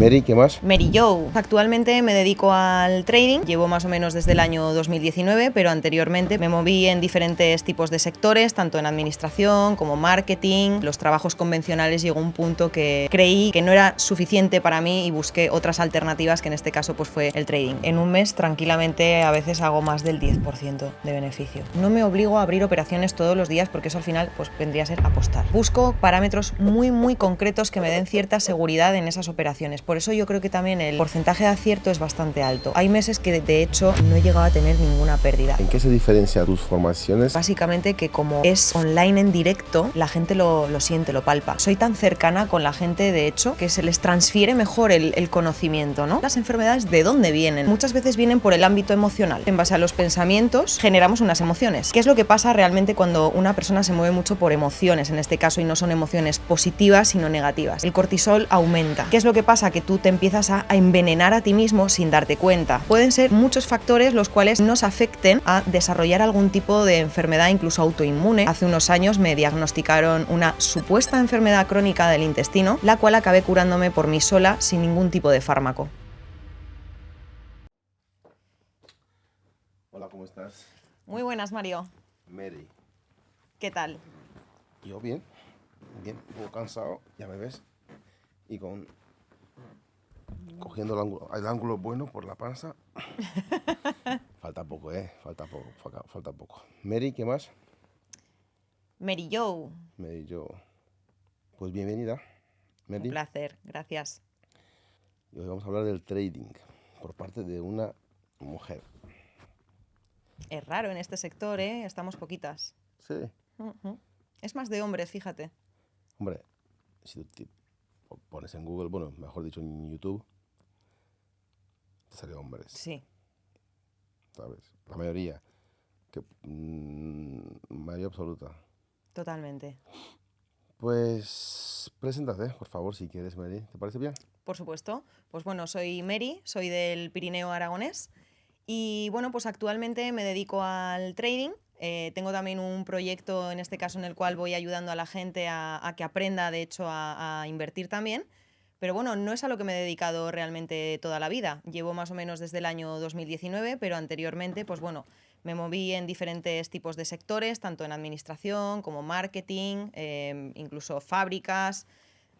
Mary, ¿qué más? Mary Jo. Actualmente me dedico al trading, llevo más o menos desde el año 2019, pero anteriormente me moví en diferentes tipos de sectores, tanto en administración como marketing. Los trabajos convencionales llegó un punto que creí que no era suficiente para mí y busqué otras alternativas, que en este caso pues fue el trading. En un mes tranquilamente a veces hago más del 10% de beneficio. No me obligo a abrir operaciones todos los días porque eso al final pues vendría a ser apostar. Busco parámetros muy concretos que me den cierta seguridad en esas operaciones. Por eso yo creo que también el porcentaje de acierto es bastante alto. Hay meses que de hecho no he llegado a tener ninguna pérdida. ¿En qué se diferencia tus formaciones? Básicamente que como es online en directo, la gente lo siente, lo palpa. Soy tan cercana con la gente, de hecho, que se les transfiere mejor el conocimiento, ¿no? Las enfermedades, ¿de dónde vienen? Muchas veces vienen por el ámbito emocional. En base a los pensamientos generamos unas emociones. ¿Qué es lo que pasa realmente cuando una persona se mueve mucho por emociones, en este caso, y no son emociones positivas, sino negativas? El cortisol aumenta. ¿Qué es lo que pasa? Que tú te empiezas a envenenar a ti mismo sin darte cuenta. Pueden ser muchos factores los cuales nos afecten a desarrollar algún tipo de enfermedad, incluso autoinmune. Hace unos años me diagnosticaron una supuesta enfermedad crónica del intestino, la cual acabé curándome por mí sola sin ningún tipo de fármaco. Hola, ¿cómo estás? Muy buenas, Mario. Mary. ¿Qué tal? Yo bien, un poco cansado, ya me ves. Y cogiendo el ángulo bueno por la panza. Falta poco, falta poco. Mary, ¿qué más? Mary Jo. Mary, yo. Pues bienvenida, Un Mary. placer, gracias. Y hoy vamos a hablar del trading por parte de una mujer. Es raro en este sector, ¿eh? Estamos poquitas. Sí. Es más de hombres, fíjate. Hombre, si tú pones en Google, bueno, mejor dicho en YouTube, te salen hombres, Sí, ¿sabes? La mayoría, mayoría absoluta. totalmente. Pues preséntate, por favor, si quieres, Mary. ¿Te parece bien? Por supuesto. Pues bueno, soy Mary, soy del Pirineo aragonés y bueno, pues actualmente me dedico al trading. Tengo también un proyecto, en este caso, en el cual voy ayudando a la gente a que aprenda, de hecho, a invertir también. Pero bueno, no es a lo que me he dedicado realmente toda la vida. Llevo más o menos desde el año 2019, pero anteriormente, pues bueno, me moví en diferentes tipos de sectores, tanto en administración como marketing, incluso fábricas,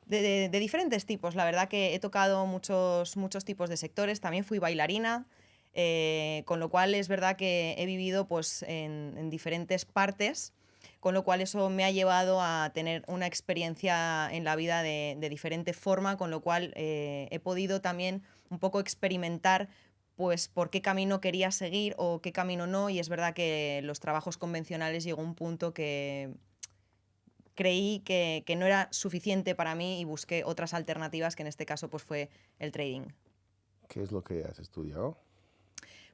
de diferentes tipos. La verdad que he tocado muchos tipos de sectores. También fui bailarina, con lo cual es verdad que he vivido pues, en diferentes partes, con lo cual eso me ha llevado a tener una experiencia en la vida de diferente forma, con lo cual he podido también un poco experimentar pues por qué camino quería seguir o qué camino no, y es verdad que los trabajos convencionales llegó un punto que creí que no era suficiente para mí y busqué otras alternativas, que en este caso pues fue el trading. ¿Qué es lo que has estudiado?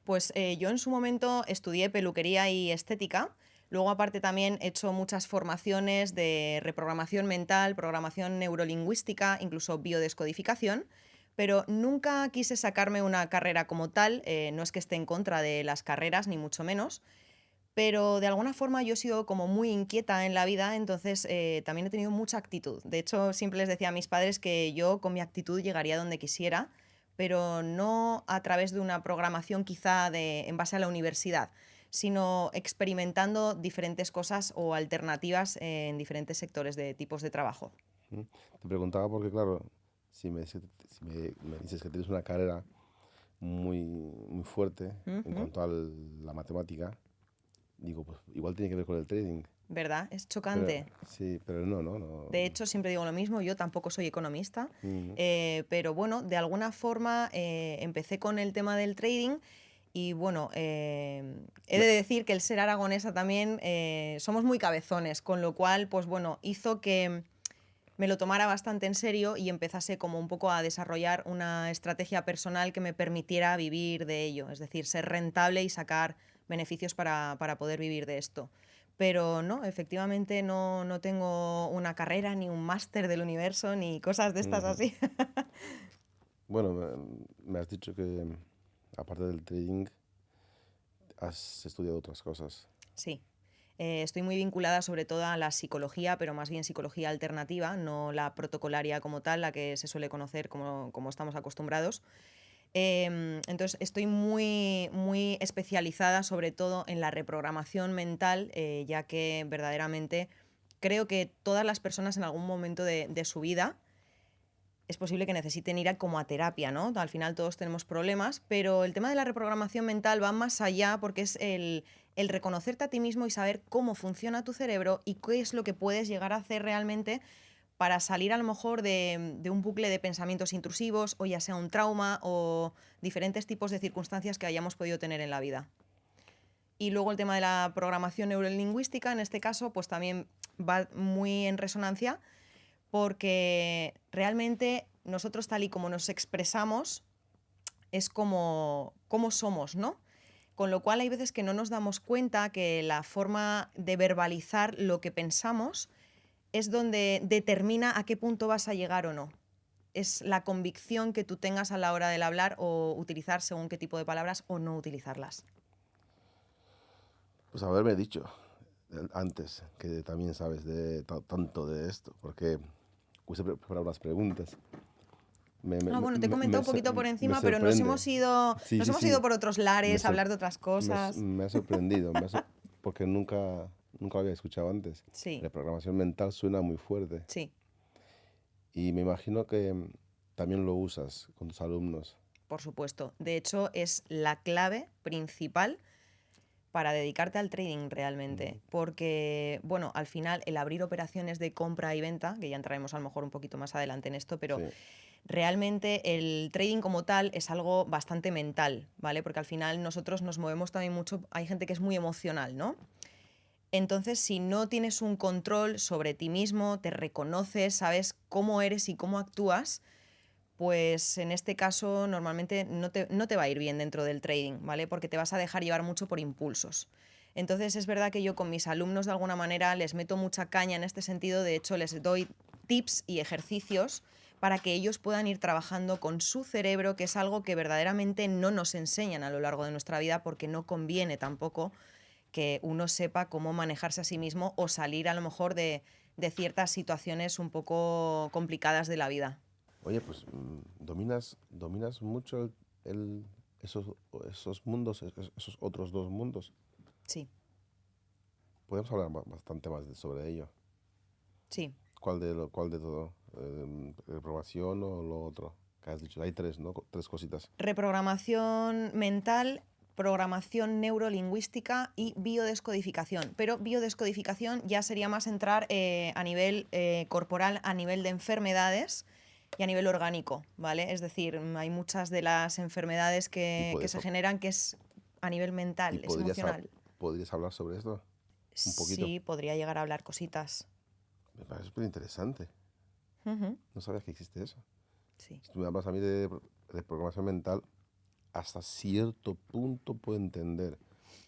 Pues yo en su momento estudié peluquería y estética. Luego, aparte, también he hecho muchas formaciones de reprogramación mental, programación neurolingüística, incluso biodescodificación, pero nunca quise sacarme una carrera como tal. No es que esté en contra de las carreras, ni mucho menos, pero de alguna forma yo he sido como muy inquieta en la vida, entonces también he tenido mucha actitud. De hecho, siempre les decía a mis padres que yo con mi actitud llegaría donde quisiera, pero no a través de una programación quizá en base a la universidad, sino experimentando diferentes cosas o alternativas en diferentes sectores de tipos de trabajo. ¿Mm? Te preguntaba porque, claro, si me dices que tienes una carrera muy fuerte en Ujú. cuanto a la matemática, digo, pues igual tiene que ver con el trading. ¿Verdad? Es Pero chocante. sí, pero no. De hecho, siempre digo lo mismo, yo tampoco soy economista, Mm, pero bueno, de alguna forma empecé con el tema del trading y bueno, he de me- decir que el ser aragonesa también somos muy cabezones, con lo cual, pues bueno, hizo que me lo tomara bastante en serio y empezase como un poco a desarrollar una estrategia personal que me permitiera vivir de ello, es decir, ser rentable y sacar beneficios para poder vivir de esto. Pero no, efectivamente no tengo una carrera, ni un máster del universo, ni cosas de estas ujú. así. Bueno, me has dicho que aparte del trading has estudiado otras cosas. Sí. Estoy muy vinculada sobre todo a la psicología, pero más bien psicología alternativa, no la protocolaria como tal, la que se suele conocer como estamos acostumbrados. Entonces estoy muy especializada sobre todo en la reprogramación mental, ya que verdaderamente creo que todas las personas en algún momento de su vida es posible que necesiten ir como a terapia, ¿no? Al final todos tenemos problemas, pero el tema de la reprogramación mental va más allá porque es el reconocerte a ti mismo y saber cómo funciona tu cerebro y qué es lo que puedes llegar a hacer realmente para salir a lo mejor de un bucle de pensamientos intrusivos, o ya sea un trauma o diferentes tipos de circunstancias que hayamos podido tener en la vida. Y luego el tema de la programación neurolingüística, en este caso, pues también va muy en resonancia, porque realmente nosotros, tal y como nos expresamos, es como somos, ¿no? Con lo cual hay veces que no nos damos cuenta que la forma de verbalizar lo que pensamos es donde determina a qué punto vas a llegar o no. Es la convicción que tú tengas a la hora del hablar o utilizar según qué tipo de palabras o no utilizarlas. Pues haberme dicho antes que también sabes tanto de esto, porque puse preparar unas preguntas. Bueno, te he comentado un poquito por Me encima, pero sorprende. Sí, nos sí, hemos sí. ido por otros lares, a hablar de otras cosas. Me ha sorprendido, porque nunca lo había escuchado antes. Sí, La programación mental suena muy fuerte. sí, Y me imagino que también lo usas con tus alumnos. por supuesto. De hecho, es la clave principal para dedicarte al trading realmente, porque, bueno, al final el abrir operaciones de compra y venta, que ya entraremos a lo mejor un poquito más adelante en esto, pero Sí. realmente el trading como tal es algo bastante mental, ¿vale? Porque al final nosotros nos movemos también mucho, hay gente que es muy emocional, ¿no? Entonces, si no tienes un control sobre ti mismo, te reconoces, sabes cómo eres y cómo actúas, pues en este caso normalmente no te va a ir bien dentro del trading, ¿vale? Porque te vas a dejar llevar mucho por impulsos. Entonces es verdad que yo con mis alumnos de alguna manera les meto mucha caña en este sentido, de hecho les doy tips y ejercicios para que ellos puedan ir trabajando con su cerebro, que es algo que verdaderamente no nos enseñan a lo largo de nuestra vida porque no conviene tampoco que uno sepa cómo manejarse a sí mismo o salir a lo mejor de ciertas situaciones un poco complicadas de la vida. Oye, pues dominas mucho el- esos, esos mundos, esos otros dos mundos. Sí, Podemos hablar bastante más sobre ello. sí. Cuál de todo? ¿Reprobación o lo otro? Que has dicho, hay tres, ¿no? Tres cositas. Reprogramación mental, programación neurolingüística y biodescodificación. Pero biodescodificación ya sería más entrar a nivel corporal, a nivel de enfermedades y a nivel orgánico, ¿vale? Es decir, hay muchas de las enfermedades ¿Y, que se generan que es a nivel y mental, es emocional. podrías hablar sobre esto? Un poquito. Sí, podría llegar a hablar cositas. Me parece súper interesante. Ujú, No sabía que existe eso. sí. Si tú me hablas a mí de programación mental, hasta cierto punto puedo entender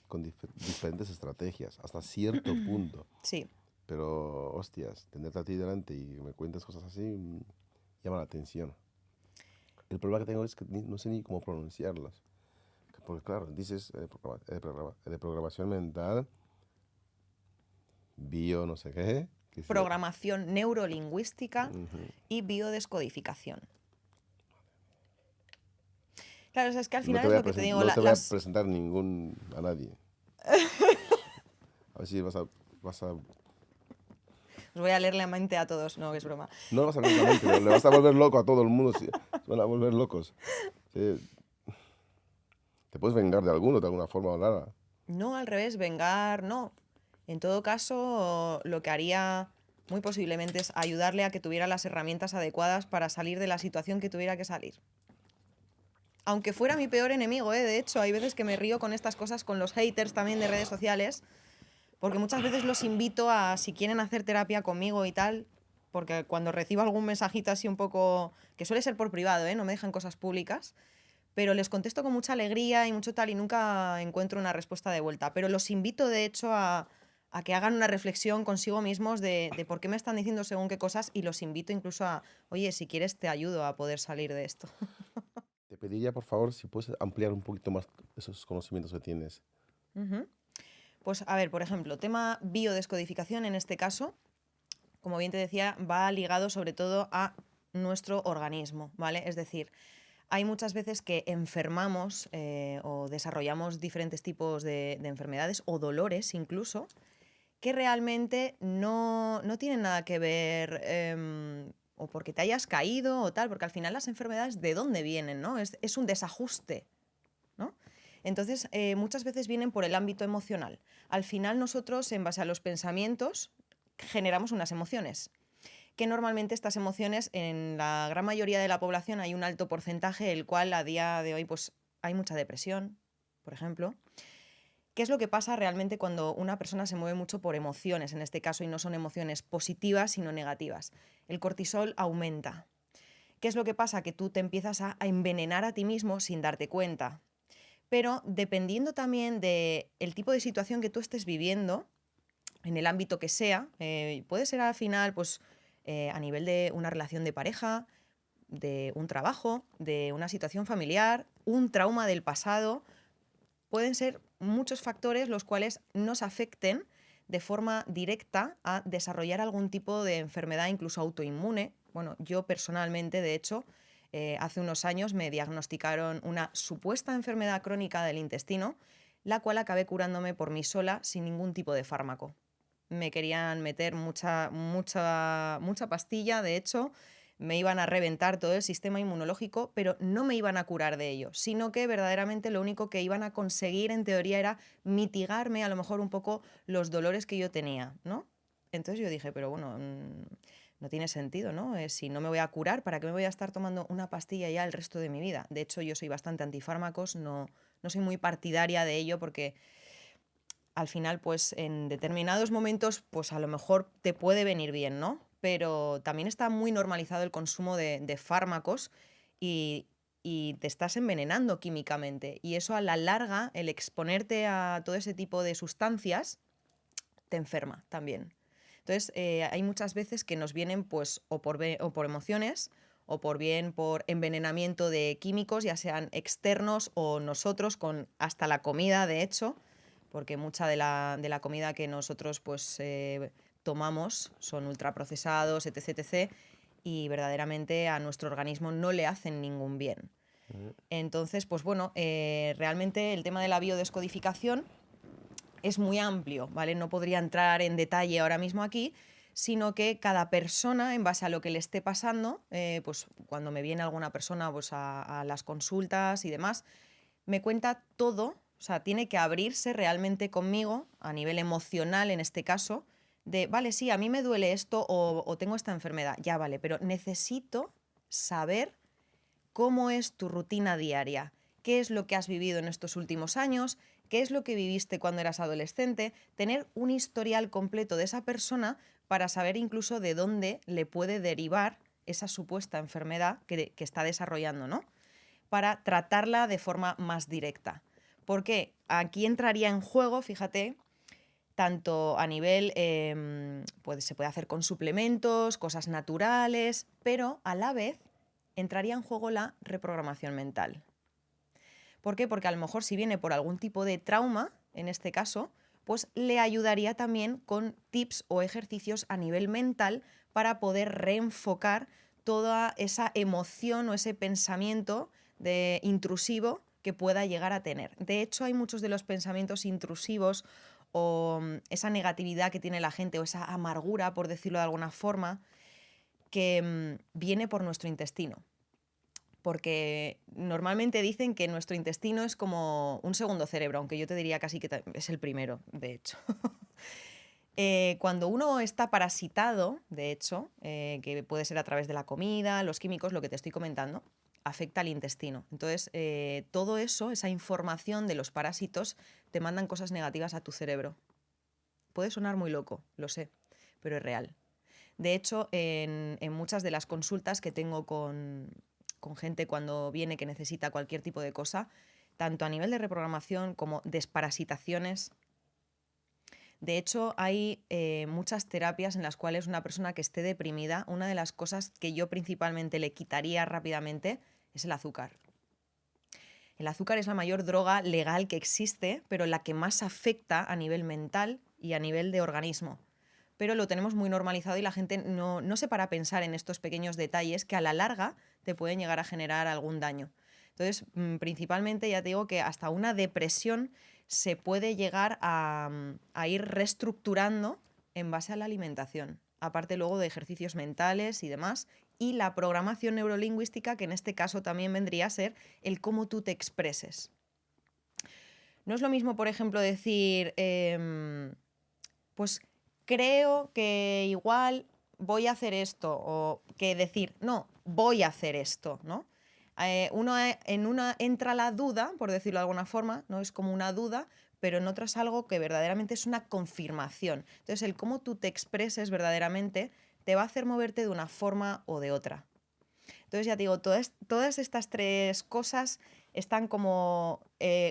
con diferentes estrategias, hasta cierto punto. Sí, Pero, hostias, tenerte a ti delante y me cuentes cosas así llama la atención. El problema que tengo es que no sé ni cómo pronunciarlas. Porque, claro, dices de programación mental, bio no sé qué. programación neurolingüística Ujú. y biodescodificación. Claro, o sea, es que al No final te es voy a lo que te digo, no te voy a presentar a nadie. A ver si vas a os voy a leer la mente a todos, no, que es broma. no vas a leer la mente, le vas a volver loco a todo el mundo. Se van a volver locos. Sí, te puedes vengar de alguno, de alguna forma o nada. No, al revés, vengar, no. En todo caso, lo que haría muy posiblemente es ayudarle a que tuviera las herramientas adecuadas para salir de la situación que tuviera que salir. Aunque fuera mi peor enemigo, ¿eh? De hecho, hay veces que me río con estas cosas, con los haters también de redes sociales, porque muchas veces los invito a, si quieren hacer terapia conmigo y tal, porque cuando recibo algún mensajito así un poco, que suele ser por privado, ¿eh? No me dejan cosas públicas, pero les contesto con mucha alegría y mucho tal y nunca encuentro una respuesta de vuelta. Pero los invito, de hecho, a que hagan una reflexión consigo mismos de por qué me están diciendo según qué cosas y los invito incluso a, oye, si quieres te ayudo a poder salir de esto. Te pediría, por favor, si puedes ampliar un poquito más esos conocimientos que tienes. Ujú. Pues a ver, por ejemplo, tema biodescodificación en este caso, como bien te decía, va ligado sobre todo a nuestro organismo, ¿vale? Es decir, hay muchas veces que enfermamos o desarrollamos diferentes tipos de enfermedades o dolores incluso, que realmente no tienen nada que ver o porque te hayas caído o tal, porque al final las enfermedades de dónde vienen, ¿no? Es un desajuste, ¿no? Entonces, muchas veces vienen por el ámbito emocional. Al final nosotros, en base a los pensamientos, generamos unas emociones, que normalmente estas emociones, en la gran mayoría de la población, hay un alto porcentaje, el cual a día de hoy pues, hay mucha depresión, por ejemplo. ¿Qué es lo que pasa realmente cuando una persona se mueve mucho por emociones, en este caso, y no son emociones positivas, sino negativas? El cortisol aumenta. ¿Qué es lo que pasa? Que tú te empiezas a envenenar a ti mismo sin darte cuenta. Pero dependiendo también del tipo de situación que tú estés viviendo, en el ámbito que sea, puede ser al final pues, a nivel de una relación de pareja, de un trabajo, de una situación familiar, un trauma del pasado. Pueden ser muchos factores los cuales nos afecten de forma directa a desarrollar algún tipo de enfermedad, incluso autoinmune. Bueno, yo personalmente, de hecho, hace unos años me diagnosticaron una supuesta enfermedad crónica del intestino, la cual acabé curándome por mí sola sin ningún tipo de fármaco. Me querían meter mucha pastilla, de hecho, me iban a reventar todo el sistema inmunológico, pero no me iban a curar de ello, sino que verdaderamente lo único que iban a conseguir en teoría era mitigarme a lo mejor un poco los dolores que yo tenía, ¿no? Entonces yo dije, pero bueno, no tiene sentido, ¿no? Si no me voy a curar, ¿para qué me voy a estar tomando una pastilla ya el resto de mi vida? De hecho, yo soy bastante antifármacos, no soy muy partidaria de ello porque al final, pues en determinados momentos, pues a lo mejor te puede venir bien, ¿no? Pero también está muy normalizado el consumo de fármacos y, y te estás envenenando químicamente. Y eso a la larga, el exponerte a todo ese tipo de sustancias, te enferma también. Entonces, hay muchas veces que nos vienen pues o por emociones o por bien por envenenamiento de químicos, ya sean externos o nosotros, con hasta la comida, de hecho, porque mucha de la comida que nosotros pues, tomamos son ultraprocesados, etc, etc, y verdaderamente a nuestro organismo no le hacen ningún bien. Entonces, pues bueno, realmente el tema de la biodescodificación es muy amplio, ¿vale? No podría entrar en detalle ahora mismo aquí, sino que cada persona, en base a lo que le esté pasando, pues cuando me viene alguna persona pues, a las consultas y demás, me cuenta todo, o sea, tiene que abrirse realmente conmigo, a nivel emocional en este caso, de, vale, sí, a mí me duele esto o tengo esta enfermedad, ya vale, pero necesito saber cómo es tu rutina diaria, qué es lo que has vivido en estos últimos años, qué es lo que viviste cuando eras adolescente, tener un historial completo de esa persona para saber incluso de dónde le puede derivar esa supuesta enfermedad que está desarrollando, ¿no? Para tratarla de forma más directa. Porque aquí entraría en juego, fíjate, tanto a nivel, pues se puede hacer con suplementos, cosas naturales, pero a la vez entraría en juego la reprogramación mental. ¿Por qué? Porque a lo mejor si viene por algún tipo de trauma, en este caso, pues le ayudaría también con tips o ejercicios a nivel mental para poder reenfocar toda esa emoción o ese pensamiento de intrusivo que pueda llegar a tener. De hecho, hay muchos de los pensamientos intrusivos o esa negatividad que tiene la gente o esa amargura, por decirlo de alguna forma, que viene por nuestro intestino. Porque normalmente dicen que nuestro intestino es como un segundo cerebro, aunque yo te diría casi que es el primero, de hecho. Cuando uno está parasitado, de hecho, que puede ser a través de la comida, los químicos, lo que te estoy comentando, afecta al intestino. Entonces, todo eso, esa información de los parásitos, te mandan cosas negativas a tu cerebro. Puede sonar muy loco, lo sé, pero es real. De hecho, en muchas de las consultas que tengo con gente cuando viene que necesita cualquier tipo de cosa, tanto a nivel de reprogramación como desparasitaciones. De hecho, hay muchas terapias en las cuales una persona que esté deprimida, una de las cosas que yo principalmente le quitaría rápidamente es el azúcar. El azúcar es la mayor droga legal que existe, pero la que más afecta a nivel mental y a nivel de organismo. Pero lo tenemos muy normalizado y la gente no se para a pensar en estos pequeños detalles que a la larga te pueden llegar a generar algún daño. Entonces, principalmente ya te digo que hasta una depresión se puede llegar a ir reestructurando en base a la alimentación, aparte luego de ejercicios mentales y demás, y la programación neurolingüística, que en este caso también vendría a ser el cómo tú te expreses. No es lo mismo, por ejemplo, decir, pues creo que igual voy a hacer esto, o que decir, no, voy a hacer esto, ¿no? En una entra la duda, por decirlo de alguna forma, ¿no? Es como una duda, pero en otra es algo que verdaderamente es una confirmación. Entonces, el cómo tú te expreses verdaderamente te va a hacer moverte de una forma o de otra. Entonces, ya te digo, todas estas tres cosas están como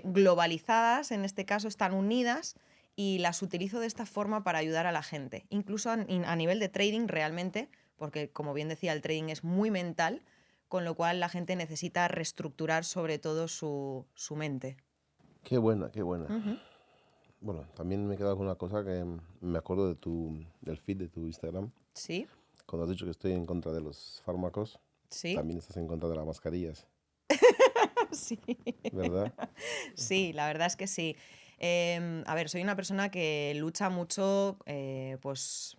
globalizadas, en este caso están unidas, y las utilizo de esta forma para ayudar a la gente. Incluso a nivel de trading realmente, porque como bien decía, el trading es muy mental, con lo cual la gente necesita reestructurar sobre todo su mente. Qué buena, qué buena. Ujú. Bueno, también me he quedado con una cosa que me acuerdo del feed de tu Instagram. Sí, Cuando has dicho que estoy en contra de los fármacos, sí, también estás en contra de las mascarillas, sí. ¿verdad? Sí, la verdad es que sí. A ver, soy una persona que lucha mucho, pues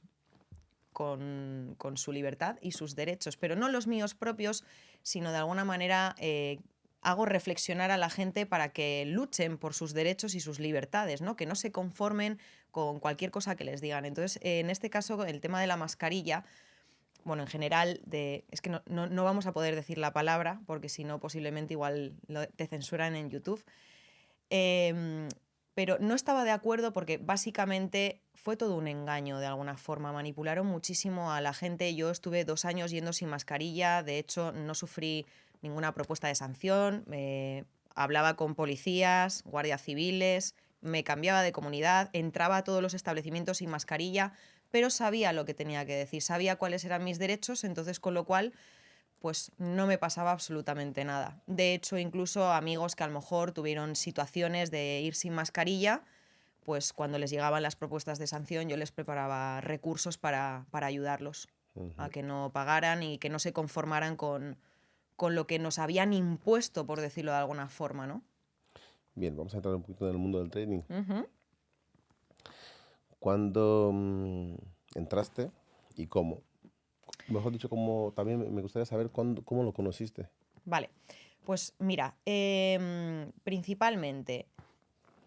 con su libertad y sus derechos, pero no los míos propios, sino de alguna manera hago reflexionar a la gente para que luchen por sus derechos y sus libertades, ¿no? Que no se conformen con cualquier cosa que les digan. Entonces, en este caso, el tema de la mascarilla, bueno, en general, es que no vamos a poder decir la palabra, porque si no, posiblemente igual te censuran en YouTube. Em, pero no estaba de acuerdo porque básicamente fue todo un engaño de alguna forma. Manipularon muchísimo a la gente. Yo estuve 2 años yendo sin mascarilla. De hecho, no sufrí ninguna propuesta de sanción. Hablaba con policías, guardias civiles, me cambiaba de comunidad, entraba a todos los establecimientos sin mascarilla, pero sabía lo que tenía que decir, sabía cuáles eran mis derechos, entonces con lo cual pues no me pasaba absolutamente nada. De hecho, incluso amigos que a lo mejor tuvieron situaciones de ir sin mascarilla, pues cuando les llegaban las propuestas de sanción yo les preparaba recursos para ayudarlos a Ujú. que no pagaran y que no se conformaran con lo que nos habían impuesto, por decirlo de alguna forma, ¿no? Bien, vamos a entrar un poquito en el mundo del trading. Ujú. ¿Cuándo entraste y cómo? Mejor dicho, cómo, también me gustaría saber cómo lo conociste. Vale, pues mira, principalmente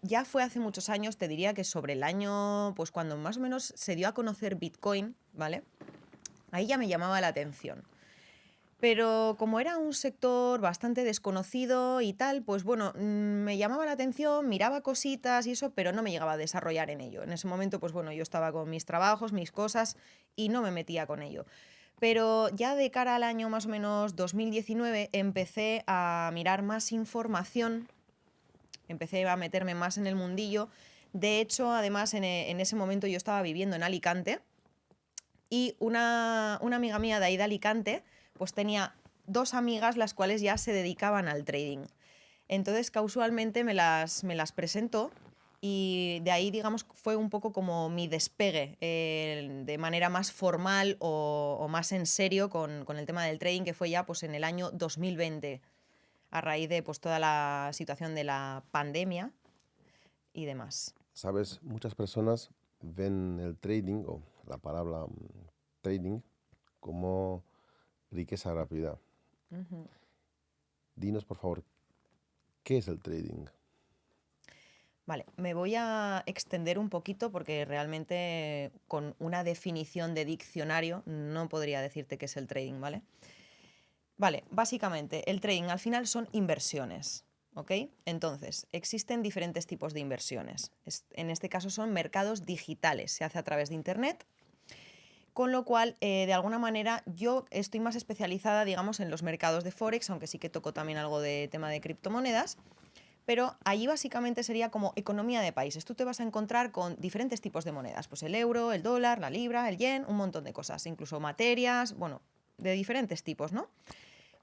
ya fue hace muchos años, te diría que sobre el año, pues cuando más o menos se dio a conocer Bitcoin, ¿vale? Ahí ya me llamaba la atención. Pero como era un sector bastante desconocido y tal, pues bueno, me llamaba la atención, miraba cositas y eso, pero no me llegaba a desarrollar en ello. En ese momento, pues bueno, yo estaba con mis trabajos, mis cosas y no me metía con ello. Pero ya de cara al año más o menos 2019 empecé a mirar más información, empecé a meterme más en el mundillo. De hecho, además, en ese momento yo estaba viviendo en Alicante y una amiga mía de ahí de Alicante, pues tenía 2 amigas las cuales ya se dedicaban al trading. Entonces, casualmente me las presentó y de ahí, digamos, fue un poco como mi despegue de manera más formal o más en serio con el tema del trading, que fue ya pues, en el año 2020, a raíz de pues, toda la situación de la pandemia y demás. Sabes, muchas personas ven el trading o la palabra trading como riqueza rápida. Ujú. Dinos, por favor, ¿qué es el trading? Vale, me voy a extender un poquito porque realmente con una definición de diccionario no podría decirte qué es el trading, ¿vale? Vale, básicamente el trading al final son inversiones, ¿ok? Entonces, existen diferentes tipos de inversiones. En este caso son mercados digitales, se hace a través de Internet, con lo cual, de alguna manera, yo estoy más especializada, digamos, en los mercados de Forex, aunque sí que toco también algo de tema de criptomonedas. Pero allí básicamente sería como economía de países. Tú te vas a encontrar con diferentes tipos de monedas, pues el euro, el dólar, la libra, el yen, un montón de cosas, incluso materias, bueno, de diferentes tipos, ¿no?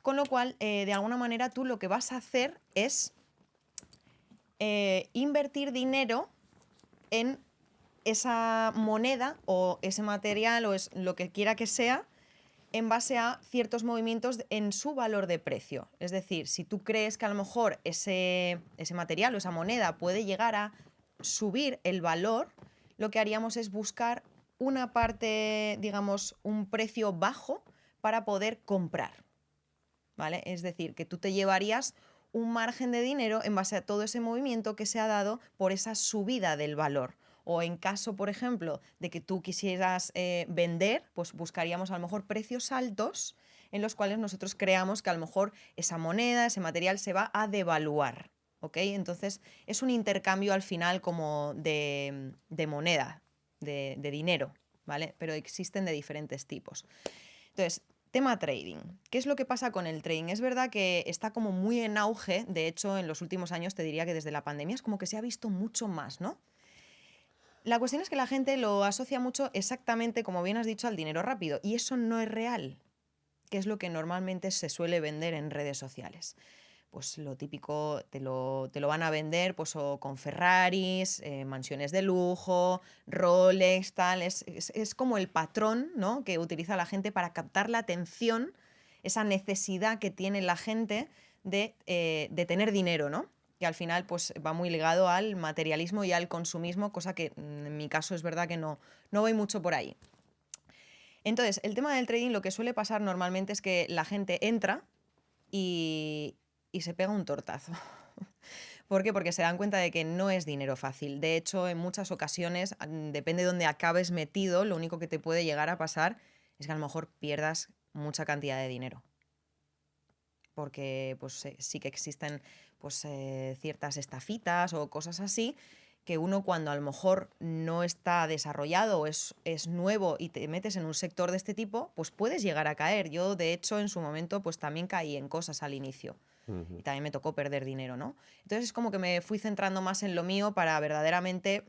Con lo cual, de alguna manera, tú lo que vas a hacer es invertir dinero en esa moneda o ese material o lo que quiera que sea en base a ciertos movimientos en su valor de precio. Es decir, si tú crees que a lo mejor ese material o esa moneda puede llegar a subir el valor, lo que haríamos es buscar una parte, digamos, un precio bajo para poder comprar, ¿vale? Es decir, que tú te llevarías un margen de dinero en base a todo ese movimiento que se ha dado por esa subida del valor. O en caso, por ejemplo, de que tú quisieras vender, pues buscaríamos a lo mejor precios altos en los cuales nosotros creamos que a lo mejor esa moneda, ese material se va a devaluar, ¿ok? Entonces es un intercambio al final como de moneda, de dinero, ¿vale? Pero existen de diferentes tipos. Entonces, tema trading. ¿Qué es lo que pasa con el trading? Es verdad que está como muy en auge, de hecho en los últimos años te diría que desde la pandemia es como que se ha visto mucho más, ¿no? La cuestión es que la gente lo asocia mucho exactamente, como bien has dicho, al dinero rápido y eso no es real, que es lo que normalmente se suele vender en redes sociales. Pues lo típico te lo van a vender pues, o con Ferraris, mansiones de lujo, Rolex, tal. Es como el patrón, ¿no?, que utiliza la gente para captar la atención, esa necesidad que tiene la gente de tener dinero, ¿no? Que al final pues, va muy ligado al materialismo y al consumismo, cosa que en mi caso es verdad que no voy mucho por ahí. Entonces, el tema del trading, lo que suele pasar normalmente es que la gente entra y se pega un tortazo. ¿Por qué? Porque se dan cuenta de que no es dinero fácil. De hecho, en muchas ocasiones, depende de dónde acabes metido, lo único que te puede llegar a pasar es que a lo mejor pierdas mucha cantidad de dinero. Porque pues, sí que existen pues, ciertas estafitas o cosas así que uno cuando a lo mejor no está desarrollado o es nuevo y te metes en un sector de este tipo, pues puedes llegar a caer. Yo, de hecho, en su momento pues también caí en cosas al inicio. Y también me tocó perder dinero, ¿no? Entonces es como que me fui centrando más en lo mío para verdaderamente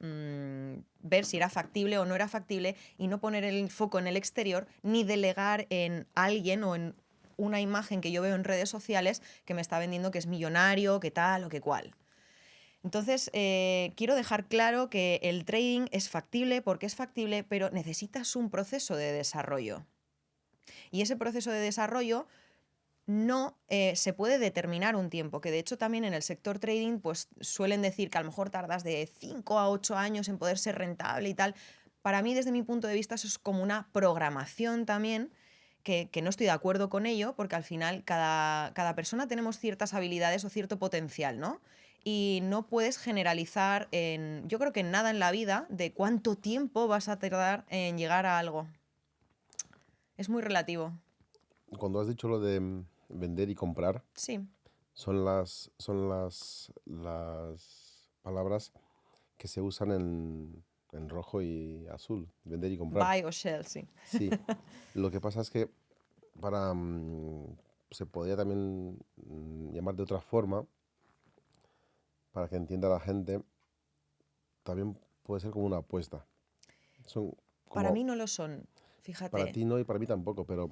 ver si era factible o no era factible y no poner el foco en el exterior ni delegar en alguien o en una imagen que yo veo en redes sociales que me está vendiendo que es millonario, que tal o que cual. Entonces, quiero dejar claro que el trading es factible porque es factible, pero necesitas un proceso de desarrollo. Y ese proceso de desarrollo no se puede determinar un tiempo, que de hecho también en el sector trading pues suelen decir que a lo mejor tardas de 5 a 8 años en poder ser rentable y tal. Para mí, desde mi punto de vista, eso es como una programación también, que no estoy de acuerdo con ello, porque al final cada persona tenemos ciertas habilidades o cierto potencial, ¿no? Y no puedes generalizar yo creo que en nada en la vida de cuánto tiempo vas a tardar en llegar a algo. Es muy relativo. Cuando has dicho lo de vender y comprar, Sí. son las palabras que se usan en rojo y azul, vender y comprar. Buy o sell, sí. Sí, lo que pasa es que se podría también llamar de otra forma, para que entienda la gente, también puede ser como una apuesta. Son Para como, mí no lo son, para fíjate. ti no y para mí tampoco, pero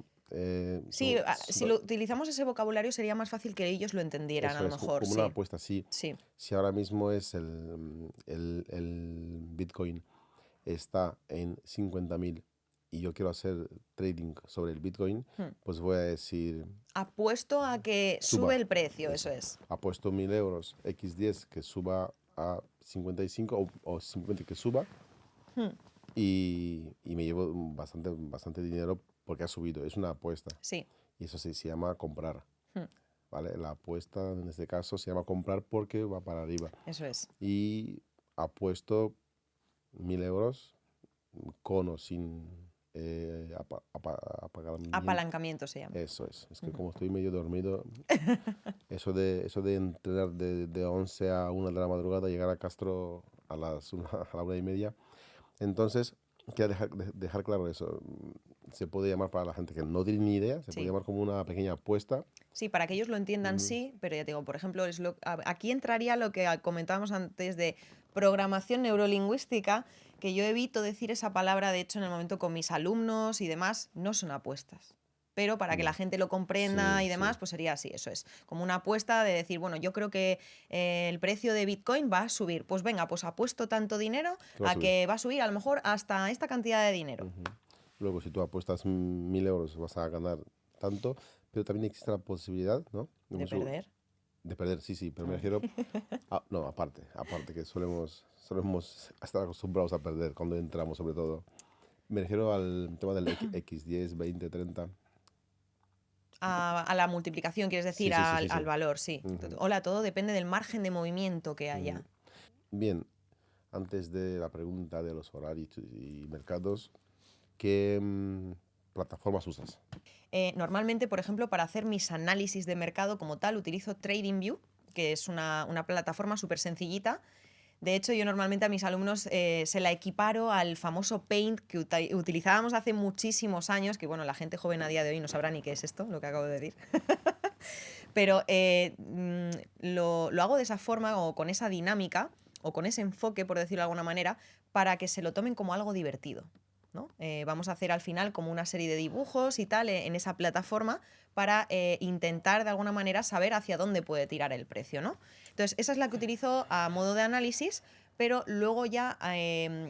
Sí, si lo utilizamos ese vocabulario sería más fácil que ellos lo entendieran, a eso lo es, mejor, como una sí. apuesta. Si Sí, ahora mismo es el Bitcoin está en 50.000 y yo quiero hacer trading sobre el Bitcoin, Hmm. pues voy a decir, apuesto a que sube suba, el precio, eso eso, es. apuesto 1.000 euros, X10 que suba a 55 o 50 que suba Hmm. y me llevo bastante dinero porque ha subido, es una apuesta Sí. y eso se llama comprar, Hmm. ¿vale? La apuesta en este caso se llama comprar porque va para arriba Eso es. y apuesto 1.000 euros con o sin apagamiento. Apalancamiento se llama. Eso es que como estoy medio dormido, eso de entrenar de 11 a 1 de la madrugada, llegar a Castro a la 1:30. Entonces, quiero dejar claro eso. Se puede llamar para la gente que no tiene ni idea, se puede Sí. llamar como una pequeña apuesta. Sí, para que ellos lo entiendan, sí, pero ya te digo, por ejemplo, aquí entraría lo que comentábamos antes de programación neurolingüística, que yo evito decir esa palabra, de hecho, en el momento con mis alumnos y demás, no son apuestas. pero para que la gente lo comprenda Sí, y demás, sí. pues sería así, eso es. Como una apuesta de decir, bueno, yo creo que el precio de Bitcoin va a subir. Pues venga, pues apuesto tanto dinero ¿Qué va a a subir? que va a subir a lo mejor hasta esta cantidad de dinero. Ujú. Luego, si tú apuestas 1.000 euros, vas a ganar tanto, pero también existe la posibilidad, ¿no? De Incluso perder. de perder, sí, sí, pero me Ah. refiero. No, aparte que solemos estar acostumbrados a perder cuando entramos, sobre todo. Me refiero al tema del X10, 20, 30. A la multiplicación, quieres decir, Sí, sí, sí, sí, al sí. valor, sí. Ujú, Hola, todo depende del margen de movimiento que ujú. haya. Bien, antes de la pregunta de los horarios y mercados, ¿qué plataformas usas? Normalmente, por ejemplo, para hacer mis análisis de mercado como tal, utilizo TradingView, que es una plataforma súper sencillita. De hecho, yo normalmente a mis alumnos se la equiparo al famoso Paint que utilizábamos hace muchísimos años, que bueno, la gente joven a día de hoy no sabrá ni qué es esto, lo que acabo de decir. Pero lo hago de esa forma o con esa dinámica o con ese enfoque, por decirlo de alguna manera, para que se lo tomen como algo divertido, ¿no? Vamos a hacer al final como una serie de dibujos y tal en esa plataforma para intentar de alguna manera saber hacia dónde puede tirar el precio, ¿no? Entonces, esa es la que utilizo a modo de análisis, pero luego ya,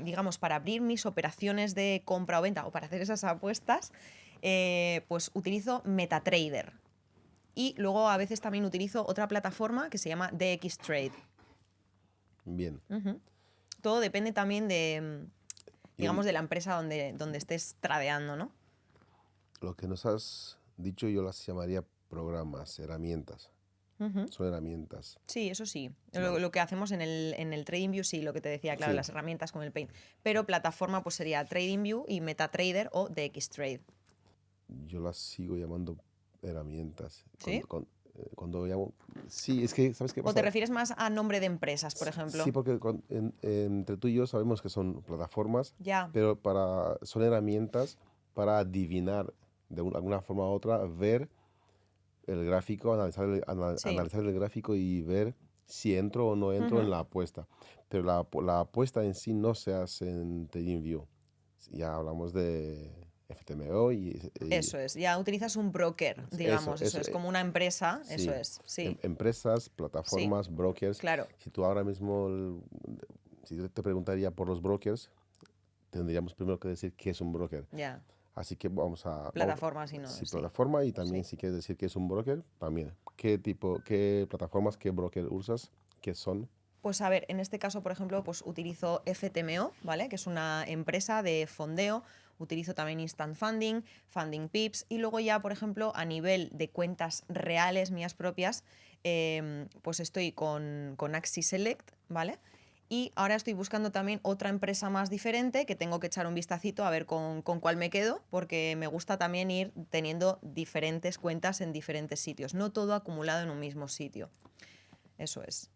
digamos, para abrir mis operaciones de compra o venta o para hacer esas apuestas, pues utilizo MetaTrader. Y luego a veces también utilizo otra plataforma que se llama DXTrade. Bien. Ujú. Todo depende también de, Y digamos, de la empresa donde estés tradeando, ¿no? lo que nos has dicho yo las llamaría programas, herramientas. Ujú. Son herramientas. Sí, eso sí. Vale. Lo que hacemos en el TradingView, sí, lo que te decía, claro, Sí, las herramientas con el Paint. Pero plataforma pues sería TradingView y MetaTrader o DXTrade. yo las sigo llamando herramientas. ¿Sí? Cuando llamo. Sí, es que, ¿sabes qué ¿O te pasa? refieres más a nombre de empresas, por ejemplo? Sí, porque entre tú y yo sabemos que son plataformas, Ya. pero son herramientas para adivinar de alguna forma u otra, ver el gráfico, Sí. analizar el gráfico y ver si entro o no entro en Ujú. la apuesta. Pero la apuesta en sí no se hace en TradingView. Ya hablamos de FTMO y Eso es. Ya utilizas un broker, digamos. Eso eso, es como una empresa. Eso sí. es. Sí. Empresas, Sí. plataformas, brokers. Claro. Si tú ahora mismo, si yo te preguntaría por los brokers, tendríamos primero que decir qué es un broker. Ya. Así que Plataforma, si no. sí, Sí. plataforma y también Sí. si quieres decir qué es un broker, también. ¿Qué plataformas, qué broker usas? ¿Qué son? Pues a ver, en este caso, por ejemplo, pues utilizo FTMO, ¿vale? Que es una empresa de fondeo. Utilizo también Instant Funding, Funding Pips y luego ya, por ejemplo, a nivel de cuentas reales mías propias, pues estoy con Axis Select, ¿vale? Y ahora estoy buscando también otra empresa más diferente que tengo que echar un vistacito a ver con cuál me quedo, porque me gusta también ir teniendo diferentes cuentas en diferentes sitios, no todo acumulado en un mismo sitio. Eso es.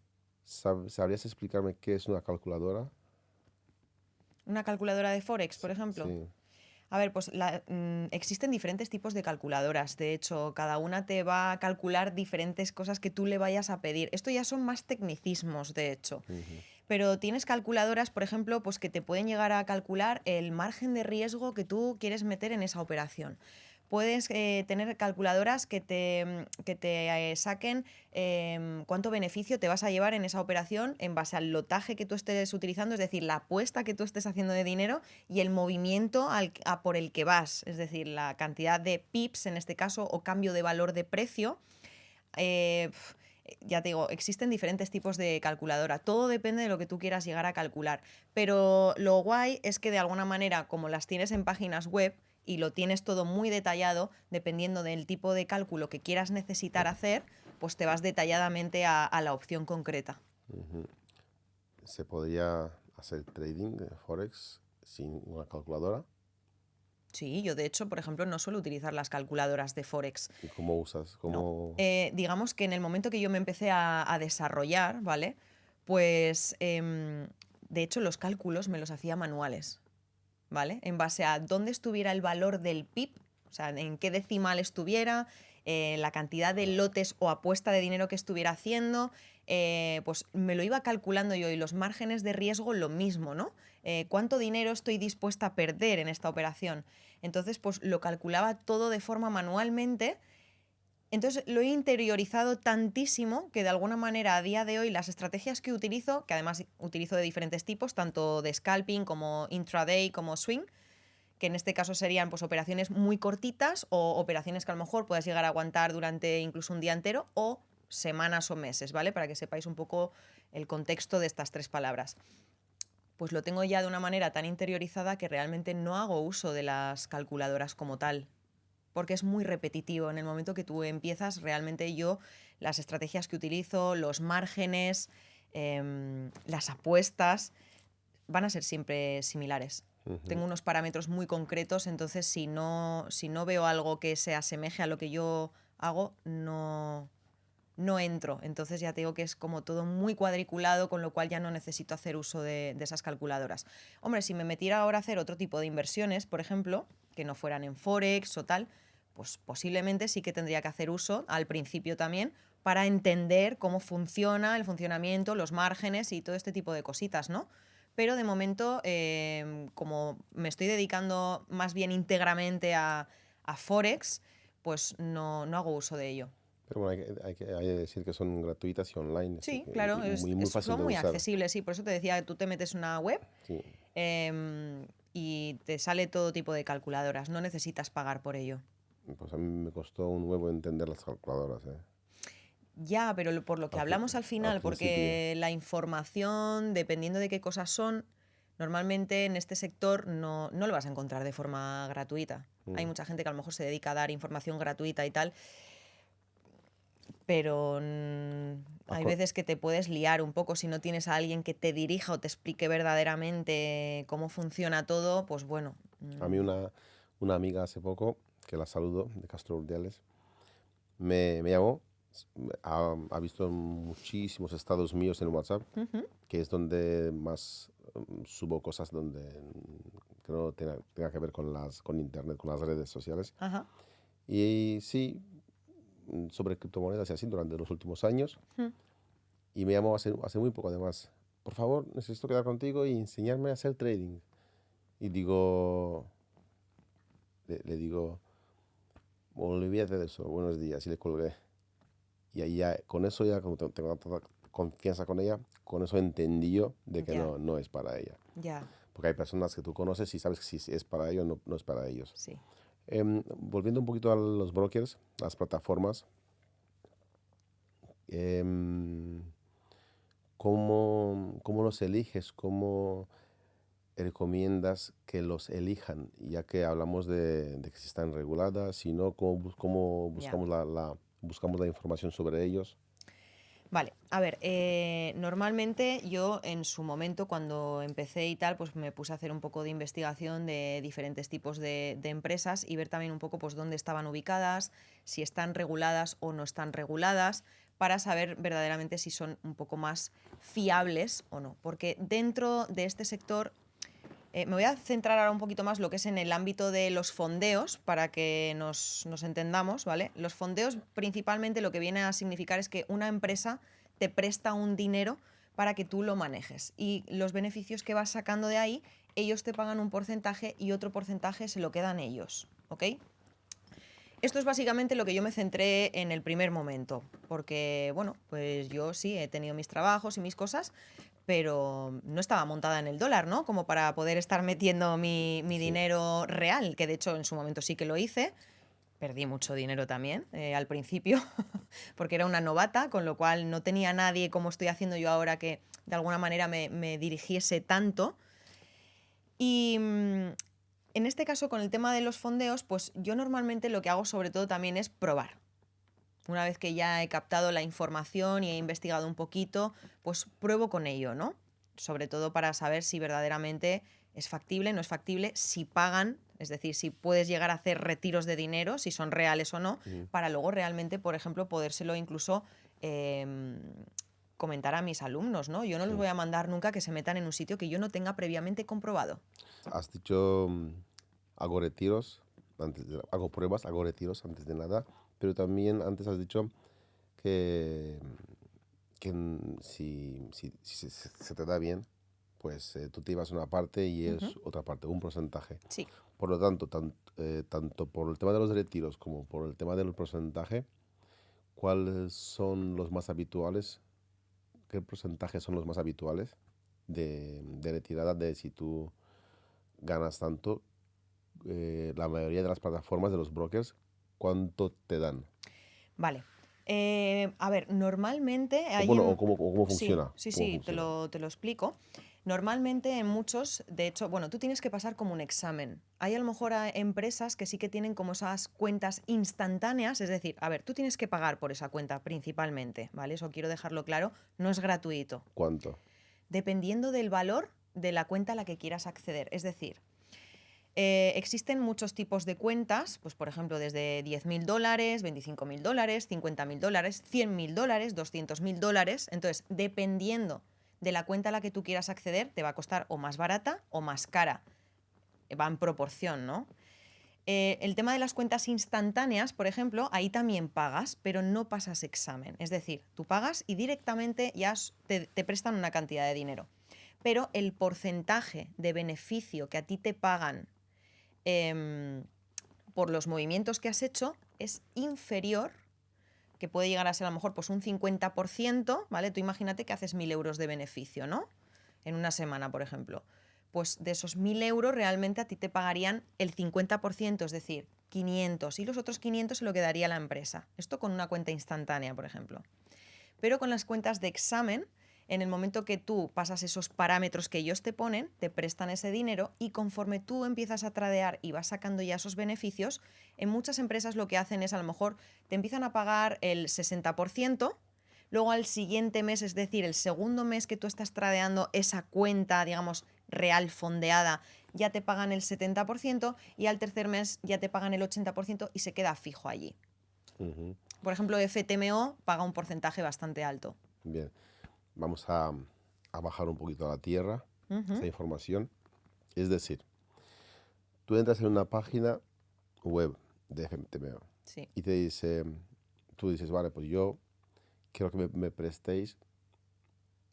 ¿Sabrías explicarme qué es una calculadora? Una calculadora de Forex, por Sí, ejemplo. sí. A ver, pues existen diferentes tipos de calculadoras. De hecho, cada una te va a calcular diferentes cosas que tú le vayas a pedir. Esto ya son más tecnicismos, de hecho. Ujú. Pero tienes calculadoras, por ejemplo, pues que te pueden llegar a calcular el margen de riesgo que tú quieres meter en esa operación. Puedes tener calculadoras que te saquen cuánto beneficio te vas a llevar en esa operación en base al lotaje que tú estés utilizando, es decir, la apuesta que tú estés haciendo de dinero y el movimiento por el que vas, es decir, la cantidad de pips en este caso o cambio de valor de precio. eh, pf, ya te digo, existen diferentes tipos de calculadora. Todo depende de lo que tú quieras llegar a calcular. Pero lo guay es que de alguna manera, como las tienes en páginas web y lo tienes todo muy detallado, dependiendo del tipo de cálculo que quieras necesitar hacer, pues te vas detalladamente a la opción concreta. Ujú. ¿Se podría hacer trading de Forex sin una calculadora? Sí, yo de hecho, por ejemplo, no suelo utilizar las calculadoras de Forex. ¿Y cómo usas? No. ¿Cómo? Digamos que en el momento que yo me empecé a desarrollar, ¿vale? Pues de hecho los cálculos me los hacía manuales, ¿vale? En base a dónde estuviera el valor del PIB, o sea, en qué decimal estuviera, la cantidad de lotes o apuesta de dinero que estuviera haciendo, pues me lo iba calculando yo y los márgenes de riesgo lo mismo, ¿no? ¿Cuánto dinero estoy dispuesta a perder en esta operación? Entonces, pues lo calculaba todo de forma manualmente. Entonces lo he interiorizado tantísimo que de alguna manera a día de hoy las estrategias que utilizo, que además utilizo de diferentes tipos, tanto de scalping como intraday como swing, que en este caso serían pues operaciones muy cortitas o operaciones que a lo mejor puedas llegar a aguantar durante incluso un día entero o semanas o meses, ¿vale? Para que sepáis un poco el contexto de estas tres palabras. Pues lo tengo ya de una manera tan interiorizada que realmente no hago uso de las calculadoras como tal, porque es muy repetitivo. En el momento que tú empiezas, realmente yo, las estrategias que utilizo, los márgenes, las apuestas, van a ser siempre similares. Tengo unos parámetros muy concretos, entonces si no veo algo que se asemeje a lo que yo hago, no entro. Entonces ya te digo que es como todo muy cuadriculado, con lo cual ya no necesito hacer uso de esas calculadoras. Hombre, si me metiera ahora a hacer otro tipo de inversiones, por ejemplo, que no fueran en Forex o tal, pues posiblemente sí que tendría que hacer uso, al principio también, para entender cómo funciona el funcionamiento, los márgenes y todo este tipo de cositas, ¿no? Pero de momento, como me estoy dedicando más bien íntegramente a Forex, pues no hago uso de ello. Pero bueno, hay que decir que son gratuitas y online, así Sí, que, claro, y muy fácil son de muy usar. accesibles, sí. Por eso te decía que tú te metes en una web Sí. y te sale todo tipo de calculadoras. No necesitas pagar por ello. Pues a mí me costó un huevo entender las calculadoras, ¿eh? Ya, pero por lo que hablamos al Al final, principio. porque la información, dependiendo de qué cosas son, normalmente en este sector no lo vas a encontrar de forma gratuita. Hay Mm. mucha gente que a lo mejor se dedica a dar información gratuita y tal, pero hay Aco- veces que te puedes liar un poco si no tienes a alguien que te dirija o te explique verdaderamente cómo funciona todo, pues bueno. A mí una amiga hace poco, que la saludo, de Castro Urdiales, me llamó, ha visto muchísimos estados míos en WhatsApp, Ujú, que es donde más subo cosas donde que no tenga que ver con internet, con las redes sociales. ajá, Y sí, sobre criptomonedas y así durante los últimos años. mm, Y me llamó hace muy poco además. Por favor, necesito quedar contigo y enseñarme a hacer trading. Y le digo, olvídate de eso, buenos días. Y le colgué. Y ahí ya, con eso ya, como tengo tanta confianza con ella, con eso entendí yo de que ya, no es para ella. ya, Porque hay personas que tú conoces y sabes que si es para ellos, no es para ellos. sí. Volviendo un poquito a los brokers, las plataformas, em, ¿cómo los eliges? ¿Cómo recomiendas que los elijan? Ya que hablamos de que si están reguladas, si no, ¿cómo Ya. buscamos la información sobre ellos? Vale, a ver, normalmente yo en su momento cuando empecé y tal, pues me puse a hacer un poco de investigación de diferentes tipos de empresas y ver también un poco pues dónde estaban ubicadas, si están reguladas o no están reguladas, para saber verdaderamente si son un poco más fiables o no. Porque dentro de este sector me voy a centrar ahora un poquito más lo que es en el ámbito de los fondeos para que nos entendamos, ¿vale? Los fondeos principalmente lo que viene a significar es que una empresa te presta un dinero para que tú lo manejes y los beneficios que vas sacando de ahí, ellos te pagan un porcentaje y otro porcentaje se lo quedan ellos, ¿ok? Esto es básicamente lo que yo me centré en el primer momento, porque, bueno, pues yo sí he tenido mis trabajos y mis cosas, pero no estaba montada en el dólar, ¿no? Como para poder estar metiendo mi Sí. dinero real, que de hecho en su momento sí que lo hice. Perdí mucho dinero también al principio, porque era una novata, con lo cual no tenía nadie como estoy haciendo yo ahora que de alguna manera me dirigiese tanto. Y en este caso, con el tema de los fondeos, pues yo normalmente lo que hago sobre todo también es probar. Una vez que ya he captado la información y he investigado un poquito, pues pruebo con ello, ¿no? Sobre todo para saber si verdaderamente es factible, no es factible, si pagan, es decir, si puedes llegar a hacer retiros de dinero, si son reales o no, Ujú. para luego realmente, por ejemplo, podérselo incluso comentar a mis alumnos, ¿no? Yo no los Sí. voy a mandar nunca que se metan en un sitio que yo no tenga previamente comprobado. Has dicho, hago retiros, hago pruebas, hago retiros antes de nada, pero también antes has dicho que, si se te da bien, pues tú te llevas una parte y Ujú. es otra parte, un porcentaje. Sí. Por lo tanto, tanto por el tema de los retiros como por el tema del porcentaje, ¿cuáles son los más habituales? ¿Qué porcentajes son los más habituales de retirada de si tú ganas tanto? La mayoría de las plataformas de los brokers, ¿cuánto te dan? Vale. A ver, normalmente O hay bueno, en... o cómo Sí, funciona. sí, ¿Cómo sí, te funciona? te lo explico. Normalmente en muchos, de hecho, bueno, tú tienes que pasar como un examen. Hay a lo mejor empresas que sí que tienen como esas cuentas instantáneas, es decir, a ver, tú tienes que pagar por esa cuenta principalmente, ¿vale? Eso quiero dejarlo claro, no es gratuito. ¿Cuánto? Dependiendo del valor de la cuenta a la que quieras acceder. Es decir, existen muchos tipos de cuentas, pues por ejemplo desde $10.000, $25.000, $50.000, $100.000, $200.000. Entonces, dependiendo de la cuenta a la que tú quieras acceder, te va a costar o más barata o más cara. Va en proporción, ¿no? El tema de las cuentas instantáneas, por ejemplo, ahí también pagas, pero no pasas examen. Es decir, tú pagas y directamente ya te prestan una cantidad de dinero. Pero el porcentaje de beneficio que a ti te pagan por los movimientos que has hecho es inferior, que puede llegar a ser a lo mejor pues un 50%, ¿vale? Tú imagínate que haces 1.000 euros de beneficio, ¿no? En una semana, por ejemplo. Pues de esos 1.000 euros realmente a ti te pagarían el 50%, es decir, 500, y los otros 500 se lo quedaría la empresa. Esto con una cuenta instantánea, por ejemplo. Pero con las cuentas de examen, en el momento que tú pasas esos parámetros que ellos te ponen, te prestan ese dinero y conforme tú empiezas a tradear y vas sacando ya esos beneficios, en muchas empresas lo que hacen es a lo mejor te empiezan a pagar el 60%, luego al siguiente mes, es decir, el segundo mes que tú estás tradeando esa cuenta, digamos, real fondeada, ya te pagan el 70% y al tercer mes ya te pagan el 80% y se queda fijo allí. Ujú. Por ejemplo, FTMO paga un porcentaje bastante alto. Bien, vamos a bajar un poquito a la tierra esa Ujú. información. Es decir, tú entras en una página web de FMTMO Sí. y te dice, tú dices, vale, pues yo quiero que me prestéis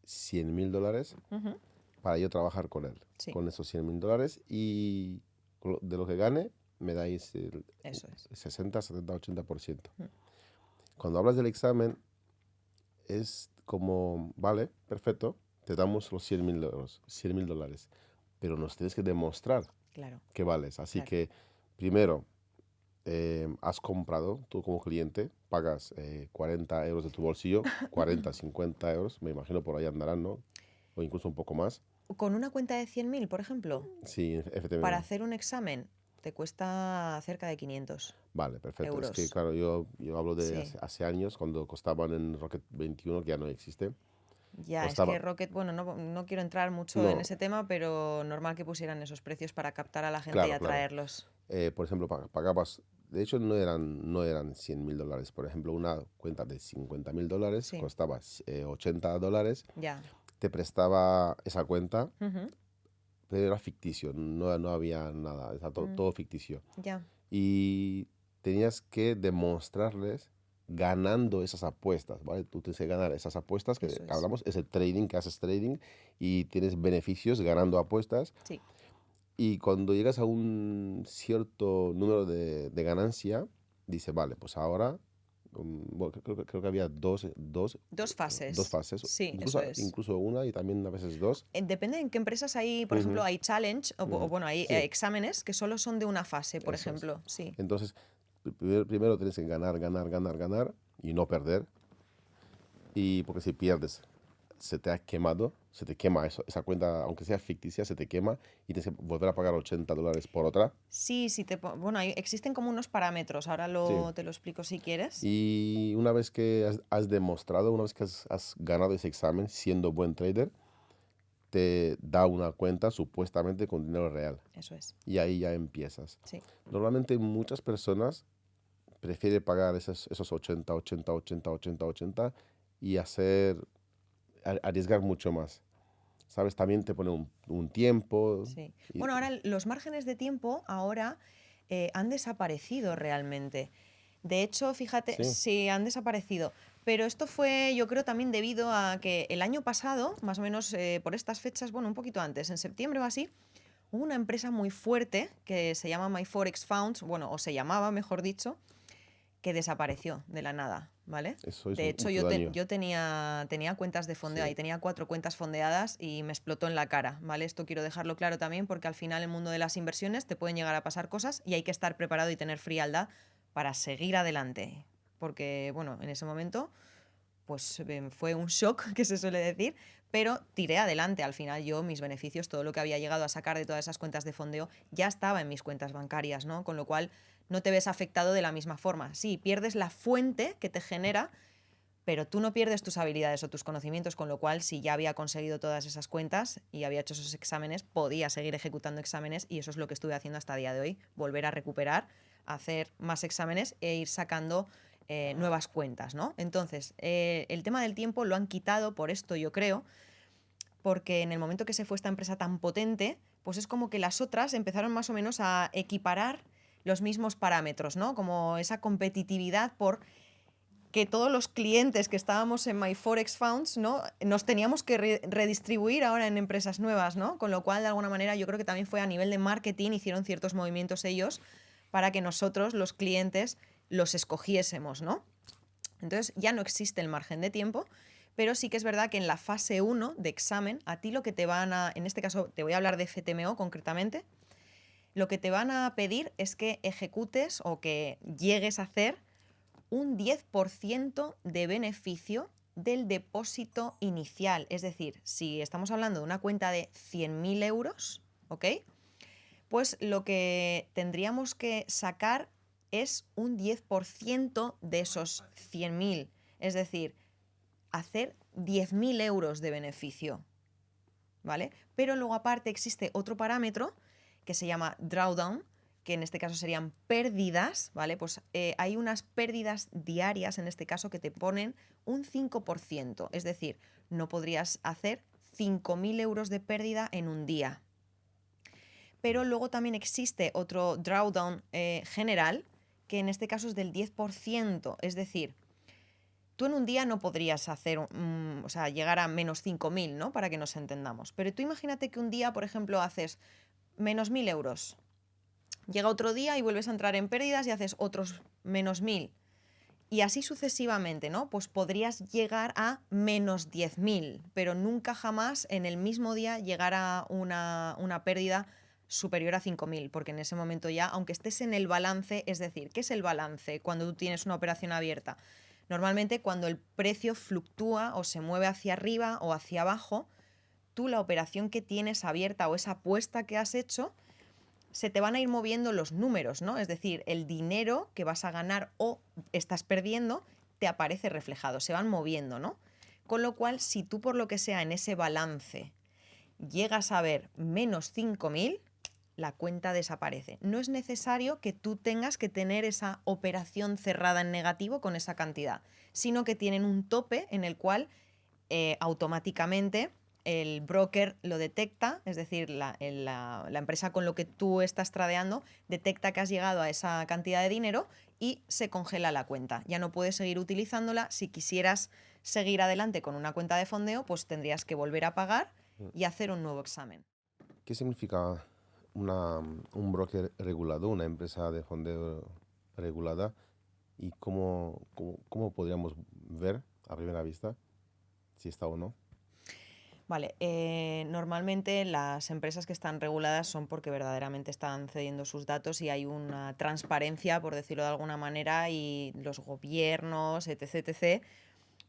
$100.000 Ujú. para yo trabajar con él, Sí, con esos $100.000 y de lo que gane me dais el eso es. 60, 70, 80%. Mm. Cuando hablas del examen es como, vale, perfecto, te damos los $100.000, $100.000, pero nos tienes que demostrar Claro, que vales. Así claro. que primero has comprado, tú como cliente, pagas 40 euros de tu bolsillo, 40, 50 euros, me imagino por ahí andarán, ¿no? O incluso un poco más. Con una cuenta de 100.000, por ejemplo, Sí, para FTMO. hacer un examen te cuesta cerca de 500 Vale, perfecto. Es que, euros. claro, yo hablo de Sí, hace años, cuando costaban en Rocket 21, que ya no existe. ya, es que Costaba, Rocket, bueno, no quiero entrar mucho en no, ese tema, pero normal que pusieran esos precios para captar a la gente y claro, claro. atraerlos. Por ejemplo, pagabas, de hecho no eran $100.000. Por ejemplo, una cuenta de $50.000 Sí, costaba $80, ya. te prestaba esa cuenta, Ujú. pero era ficticio, no había nada, era Mm, todo ficticio. ya, Y tenías que demostrarles ganando esas apuestas, ¿vale? Tú tienes que ganar esas apuestas eso que es. hablamos, es el trading, que haces trading y tienes beneficios ganando apuestas. Sí. Y cuando llegas a un cierto número de ganancia, dice, vale, pues ahora, bueno, creo que había Dos dos fases. fases, Sí, eso incluso, es. incluso una y también a veces dos. Depende en qué empresas hay, por ejemplo, Ujú, hay challenge o ujú. bueno, hay Sí, exámenes que solo son de una fase, por eso es. ejemplo. Sí. Entonces, primero tienes que ganar, ganar, ganar, ganar y no perder. Y porque si pierdes, se te ha quemado, se te quema esa cuenta, aunque sea ficticia, se te quema y tienes que volver a pagar $80 por otra. Sí, sí, bueno, existen como unos parámetros, ahora Sí. te lo explico si quieres. Y una vez que has demostrado, una vez que has ganado ese examen siendo buen trader, te da una cuenta supuestamente con dinero real. Eso es, Y ahí ya empiezas. sí. Normalmente muchas personas prefieren pagar esos 80, 80, 80, 80, 80 y arriesgar mucho más. ¿Sabes? También te pone un tiempo. Sí. Y, Bueno, ahora los márgenes de tiempo ahora han desaparecido realmente. De hecho, fíjate, sí, sí, han desaparecido. Pero esto fue, yo creo, también debido a que el año pasado, más o menos por estas fechas, bueno, un poquito antes, en septiembre o así, hubo una empresa muy fuerte que se llama MyForex Funds, bueno, o se llamaba, mejor dicho, que desapareció de la nada, ¿vale? Eso hizo De hecho, mucho daño. yo tenía cuentas de fondeo Sí. ahí, tenía 4 cuentas fondeadas y me explotó en la cara, ¿vale? Esto quiero dejarlo claro también porque al final en el mundo de las inversiones te pueden llegar a pasar cosas y hay que estar preparado y tener frialdad para seguir adelante. Porque, bueno, en ese momento pues fue un shock, que se suele decir, pero tiré adelante. Al final yo, mis beneficios, todo lo que había llegado a sacar de todas esas cuentas de fondeo, ya estaba en mis cuentas bancarias, ¿no? Con lo cual no te ves afectado de la misma forma. Sí, pierdes la fuente que te genera, pero tú no pierdes tus habilidades o tus conocimientos, con lo cual si ya había conseguido todas esas cuentas y había hecho esos exámenes, podía seguir ejecutando exámenes y eso es lo que estuve haciendo hasta el día de hoy, volver a recuperar, hacer más exámenes e ir sacando nuevas cuentas, ¿no? Entonces, el tema del tiempo lo han quitado por esto, yo creo, porque en el momento que se fue esta empresa tan potente, pues es como que las otras empezaron más o menos a equiparar los mismos parámetros, ¿no? Como esa competitividad por que todos los clientes que estábamos en MyForex Funds, ¿no? Nos teníamos que redistribuir ahora en empresas nuevas, ¿no? Con lo cual, de alguna manera, yo creo que también fue a nivel de marketing, hicieron ciertos movimientos ellos para que nosotros, los clientes, los escogiésemos, ¿no? Entonces ya no existe el margen de tiempo, pero sí que es verdad que en la fase 1 de examen, a ti lo que te van a, en este caso te voy a hablar de FTMO concretamente, lo que te van a pedir es que ejecutes o que llegues a hacer un 10% de beneficio del depósito inicial. Es decir, si estamos hablando de una cuenta de 100.000 euros, ¿ok? Pues lo que tendríamos que sacar es un 10% de esos 100.000. Es decir, hacer 10.000 euros de beneficio, ¿vale? Pero luego aparte existe otro parámetro que se llama drawdown, que en este caso serían pérdidas, ¿vale? Pues hay unas pérdidas diarias, en este caso, que te ponen un 5%. Es decir, no podrías hacer 5.000 euros de pérdida en un día. Pero luego también existe otro drawdown general, que en este caso es del 10%. Es decir, tú en un día no podrías hacer, o sea, llegar a menos 5.000, ¿no? Para que nos entendamos. Pero tú imagínate que un día, por ejemplo, haces menos 1.000 euros. Llega otro día y vuelves a entrar en pérdidas y haces otros menos 1.000. Y así sucesivamente, ¿no? Pues podrías llegar a menos 10.000, pero nunca jamás en el mismo día llegar a una pérdida superior a 5.000, porque en ese momento ya, aunque estés en el balance, es decir, ¿qué es el balance cuando tú tienes una operación abierta? Normalmente cuando el precio fluctúa o se mueve hacia arriba o hacia abajo, tú la operación que tienes abierta o esa apuesta que has hecho, se te van a ir moviendo los números, ¿no? Es decir, el dinero que vas a ganar o estás perdiendo te aparece reflejado, se van moviendo, ¿no? Con lo cual, si tú por lo que sea en ese balance llegas a ver menos 5.000, la cuenta desaparece. No es necesario que tú tengas que tener esa operación cerrada en negativo con esa cantidad, sino que tienen un tope en el cual automáticamente el broker lo detecta, es decir, la empresa con lo que tú estás tradeando detecta que has llegado a esa cantidad de dinero y se congela la cuenta. Ya no puedes seguir utilizándola. Si quisieras seguir adelante con una cuenta de fondeo, pues tendrías que volver a pagar y hacer un nuevo examen. ¿Qué significa un broker regulado, una empresa de fondeo regulada? ¿Y cómo podríamos ver a primera vista si está o no? Vale, normalmente las empresas que están reguladas son porque verdaderamente están cediendo sus datos y hay una transparencia, por decirlo de alguna manera, y los gobiernos, etc., etc.,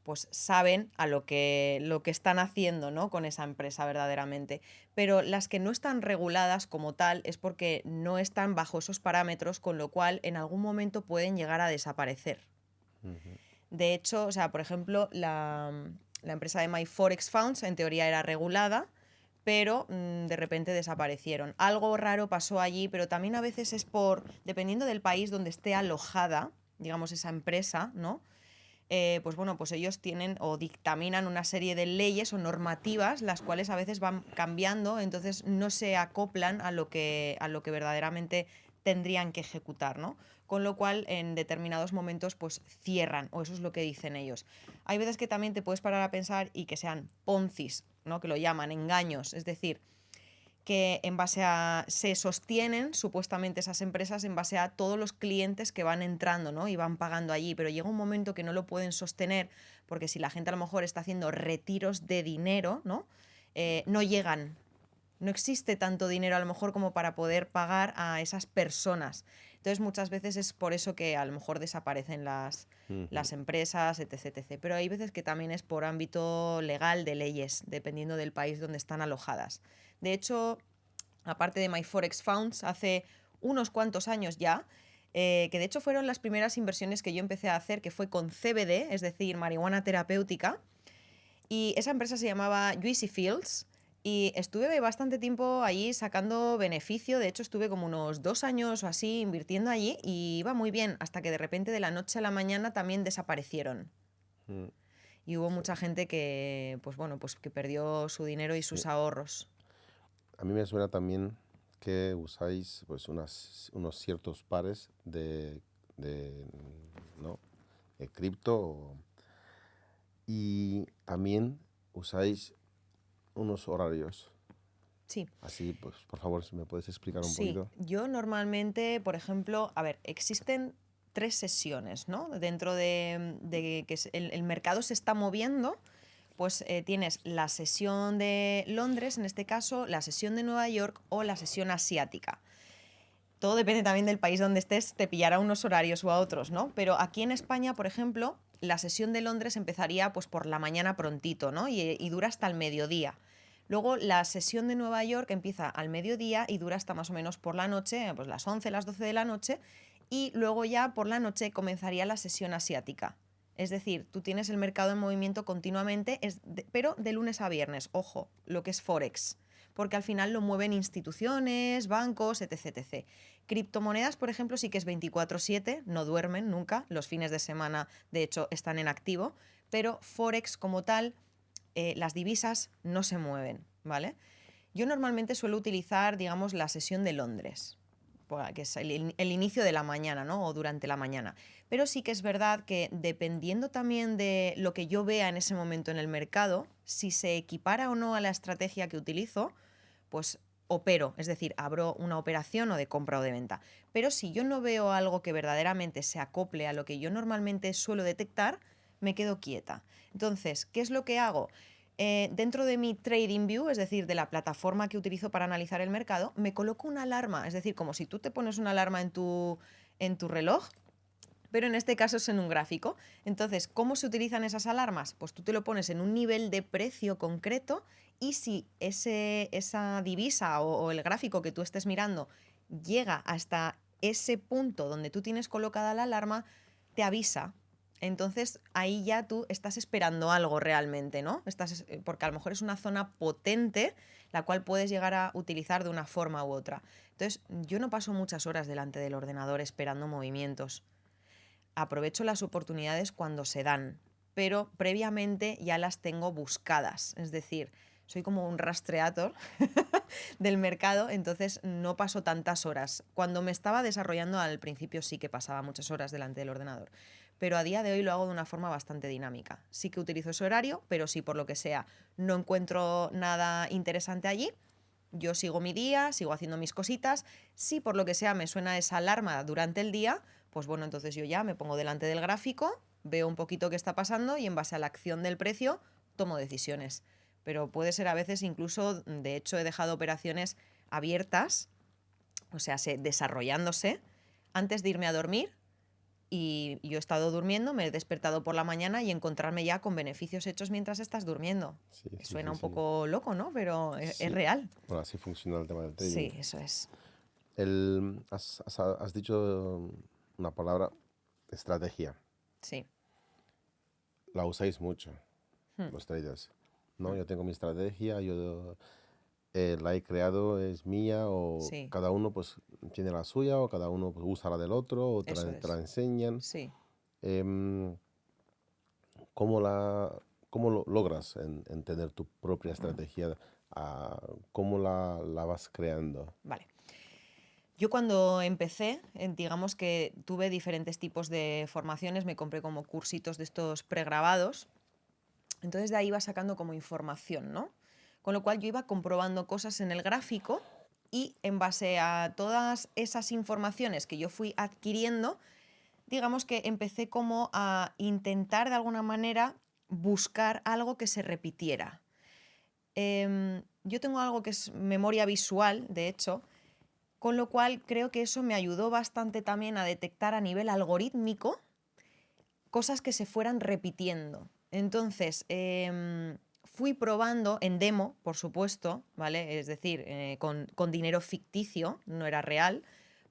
pues saben a lo que están haciendo, ¿no? Con esa empresa verdaderamente. Pero las que no están reguladas como tal es porque no están bajo esos parámetros, con lo cual en algún momento pueden llegar a desaparecer. Ujú. De hecho, o sea, por ejemplo, la empresa de MyForex Funds en teoría era regulada, pero de repente desaparecieron. Algo raro pasó allí, pero también a veces es dependiendo del país donde esté alojada, digamos, esa empresa, ¿no? Pues bueno, pues ellos tienen o dictaminan una serie de leyes o normativas, las cuales a veces van cambiando, entonces no se acoplan a lo que verdaderamente tendrían que ejecutar, ¿no? Con lo cual, en determinados momentos, pues cierran, o eso es lo que dicen ellos. Hay veces que también te puedes parar a pensar y que sean poncis, ¿no? Que lo llaman engaños, es decir, que se sostienen supuestamente esas empresas en base a todos los clientes que van entrando, ¿no? Y van pagando allí, pero llega un momento que no lo pueden sostener porque si la gente a lo mejor está haciendo retiros de dinero, ¿no? No llegan. No existe tanto dinero a lo mejor como para poder pagar a esas personas. Entonces muchas veces es por eso que a lo mejor desaparecen Ujú. las empresas, etc, etc. Pero hay veces que también es por ámbito legal de leyes, dependiendo del país donde están alojadas. De hecho, aparte de My Forex Funds, hace unos cuantos años ya, que de hecho fueron las primeras inversiones que yo empecé a hacer, que fue con CBD, es decir, marihuana terapéutica, y esa empresa se llamaba Juicy Fields. Y estuve bastante tiempo allí sacando beneficio. De hecho, estuve como unos 2 años o así invirtiendo allí y iba muy bien, hasta que de repente de la noche a la mañana también desaparecieron. Mm, Y hubo sí, mucha gente que, pues bueno, pues que perdió su dinero y sí. sus ahorros. A mí me suena también que usáis pues unos ciertos pares de, ¿no? de cripto y también usáis unos horarios. Sí. Así, pues, por favor, si me puedes explicar un Sí, poquito. yo normalmente, por ejemplo, a ver, existen 3 sesiones, ¿no? Dentro de que el mercado se está moviendo, pues tienes la sesión de Londres, en este caso, la sesión de Nueva York o la sesión asiática. Todo depende también del país donde estés, te pillará unos horarios u a otros, ¿no? Pero aquí en España, por ejemplo, la sesión de Londres empezaría pues por la mañana prontito, ¿no? Y dura hasta el mediodía. Luego la sesión de Nueva York empieza al mediodía y dura hasta más o menos por la noche, pues las 11, las 12 de la noche, y luego ya por la noche comenzaría la sesión asiática. Es decir, tú tienes el mercado en movimiento continuamente, pero de lunes a viernes, ojo, lo que es Forex, porque al final lo mueven instituciones, bancos, etc, etc. Criptomonedas, por ejemplo, sí que es 24/7, no duermen nunca, los fines de semana, de hecho, están en activo, pero Forex como tal, las divisas no se mueven, ¿vale? Yo normalmente suelo utilizar, digamos, la sesión de Londres, que es el inicio de la mañana, ¿no? O durante la mañana. Pero sí que es verdad que dependiendo también de lo que yo vea en ese momento en el mercado, si se equipara o no a la estrategia que utilizo, pues opero, es decir, abro una operación o de compra o de venta. Pero si yo no veo algo que verdaderamente se acople a lo que yo normalmente suelo detectar, me quedo quieta. Entonces, ¿qué es lo que hago? Dentro de mi TradingView, es decir, de la plataforma que utilizo para analizar el mercado, me coloco una alarma, es decir, como si tú te pones una alarma en tu reloj, pero en este caso es en un gráfico. Entonces, ¿cómo se utilizan esas alarmas? Pues tú te lo pones en un nivel de precio concreto y si esa divisa o el gráfico que tú estés mirando llega hasta ese punto donde tú tienes colocada la alarma, te avisa. Entonces ahí ya tú estás esperando algo realmente, ¿no? Porque a lo mejor es una zona potente la cual puedes llegar a utilizar de una forma u otra. Entonces yo no paso muchas horas delante del ordenador esperando movimientos. Aprovecho las oportunidades cuando se dan, pero previamente ya las tengo buscadas. Es decir, soy como un rastreador del mercado, entonces no paso tantas horas. Cuando me estaba desarrollando al principio sí que pasaba muchas horas delante del ordenador, pero a día de hoy lo hago de una forma bastante dinámica. Sí que utilizo ese horario, pero si por lo que sea no encuentro nada interesante allí, yo sigo mi día, sigo haciendo mis cositas. Si por lo que sea me suena esa alarma durante el día, pues bueno, entonces yo ya me pongo delante del gráfico, veo un poquito qué está pasando y en base a la acción del precio tomo decisiones. Pero puede ser a veces incluso, de hecho, he dejado operaciones abiertas, o sea, desarrollándose, antes de irme a dormir y yo he estado durmiendo, me he despertado por la mañana y encontrarme ya con beneficios hechos mientras estás durmiendo. Sí, Que sí, suena sí, un sí. poco loco, ¿no? Pero es Sí, real. bueno, así funciona el tema del trading. Sí, eso es. Has dicho una palabra, estrategia. Sí. La usáis mucho, Hmm, los traders. ¿No? hmm. Yo tengo mi estrategia, yo la he creado, es mía, o Sí, cada uno pues tiene la suya, o cada uno pues, usa la del otro, o eso te la es. enseñan. Sí. Em, ¿Cómo cómo lo logras en tener tu propia estrategia? ¿Cómo la vas creando? Vale. Yo cuando empecé, digamos que tuve diferentes tipos de formaciones, me compré como cursitos de estos pregrabados, entonces de ahí iba sacando como información, ¿no? Con lo cual yo iba comprobando cosas en el gráfico y en base a todas esas informaciones que yo fui adquiriendo, digamos que empecé como a intentar de alguna manera buscar algo que se repitiera. Yo tengo algo que es memoria visual, de hecho, con lo cual creo que eso me ayudó bastante también a detectar a nivel algorítmico cosas que se fueran repitiendo. Entonces, fui probando en demo, por supuesto, ¿vale? Es decir, con dinero ficticio, no era real,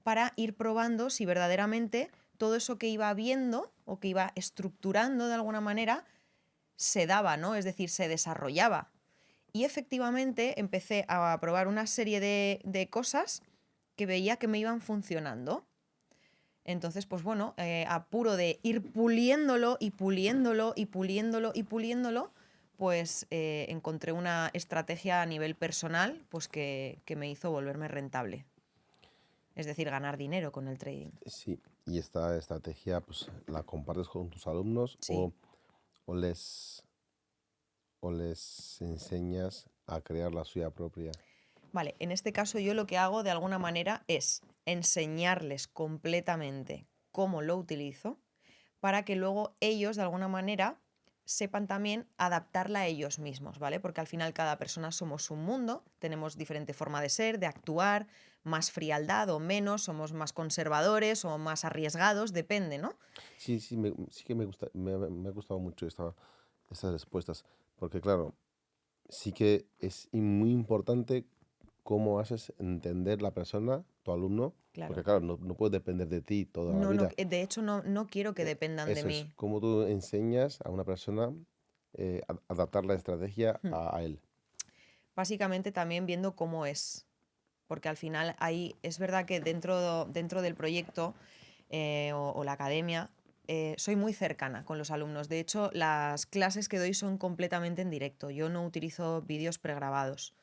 para ir probando si verdaderamente todo eso que iba viendo o que iba estructurando de alguna manera se daba, ¿no? Es decir, se desarrollaba. Y efectivamente empecé a probar una serie de cosas que veía que me iban funcionando. Entonces, pues bueno, a puro de ir puliéndolo y puliéndolo y puliéndolo y puliéndolo, pues encontré una estrategia a nivel personal pues que me hizo volverme rentable. Es decir, ganar dinero con el trading. Sí, y esta estrategia pues la compartes con tus alumnos Sí. o les, o les enseñas a crear la suya propia. Vale, en este caso yo lo que hago de alguna manera es enseñarles completamente cómo lo utilizo para que luego ellos de alguna manera sepan también adaptarla a ellos mismos, ¿vale? Porque al final cada persona somos un mundo, tenemos diferente forma de ser, de actuar, más frialdad o menos, somos más conservadores o más arriesgados, depende, ¿no? Sí, sí, sí que me gusta, me ha gustado mucho estas respuestas, porque claro, sí que es muy importante cómo haces entender la persona, tu alumno, porque Claro. claro, no puede depender de ti toda la No, no, vida. de hecho no quiero que dependan de Eso es, mí. cómo tú enseñas a una persona adaptar la estrategia Hmm. a él. Básicamente también viendo cómo es. Porque al final ahí es verdad que dentro del proyecto o la academia soy muy cercana con los alumnos. De hecho, las clases que doy son completamente en directo. Yo no utilizo vídeos pregrabados.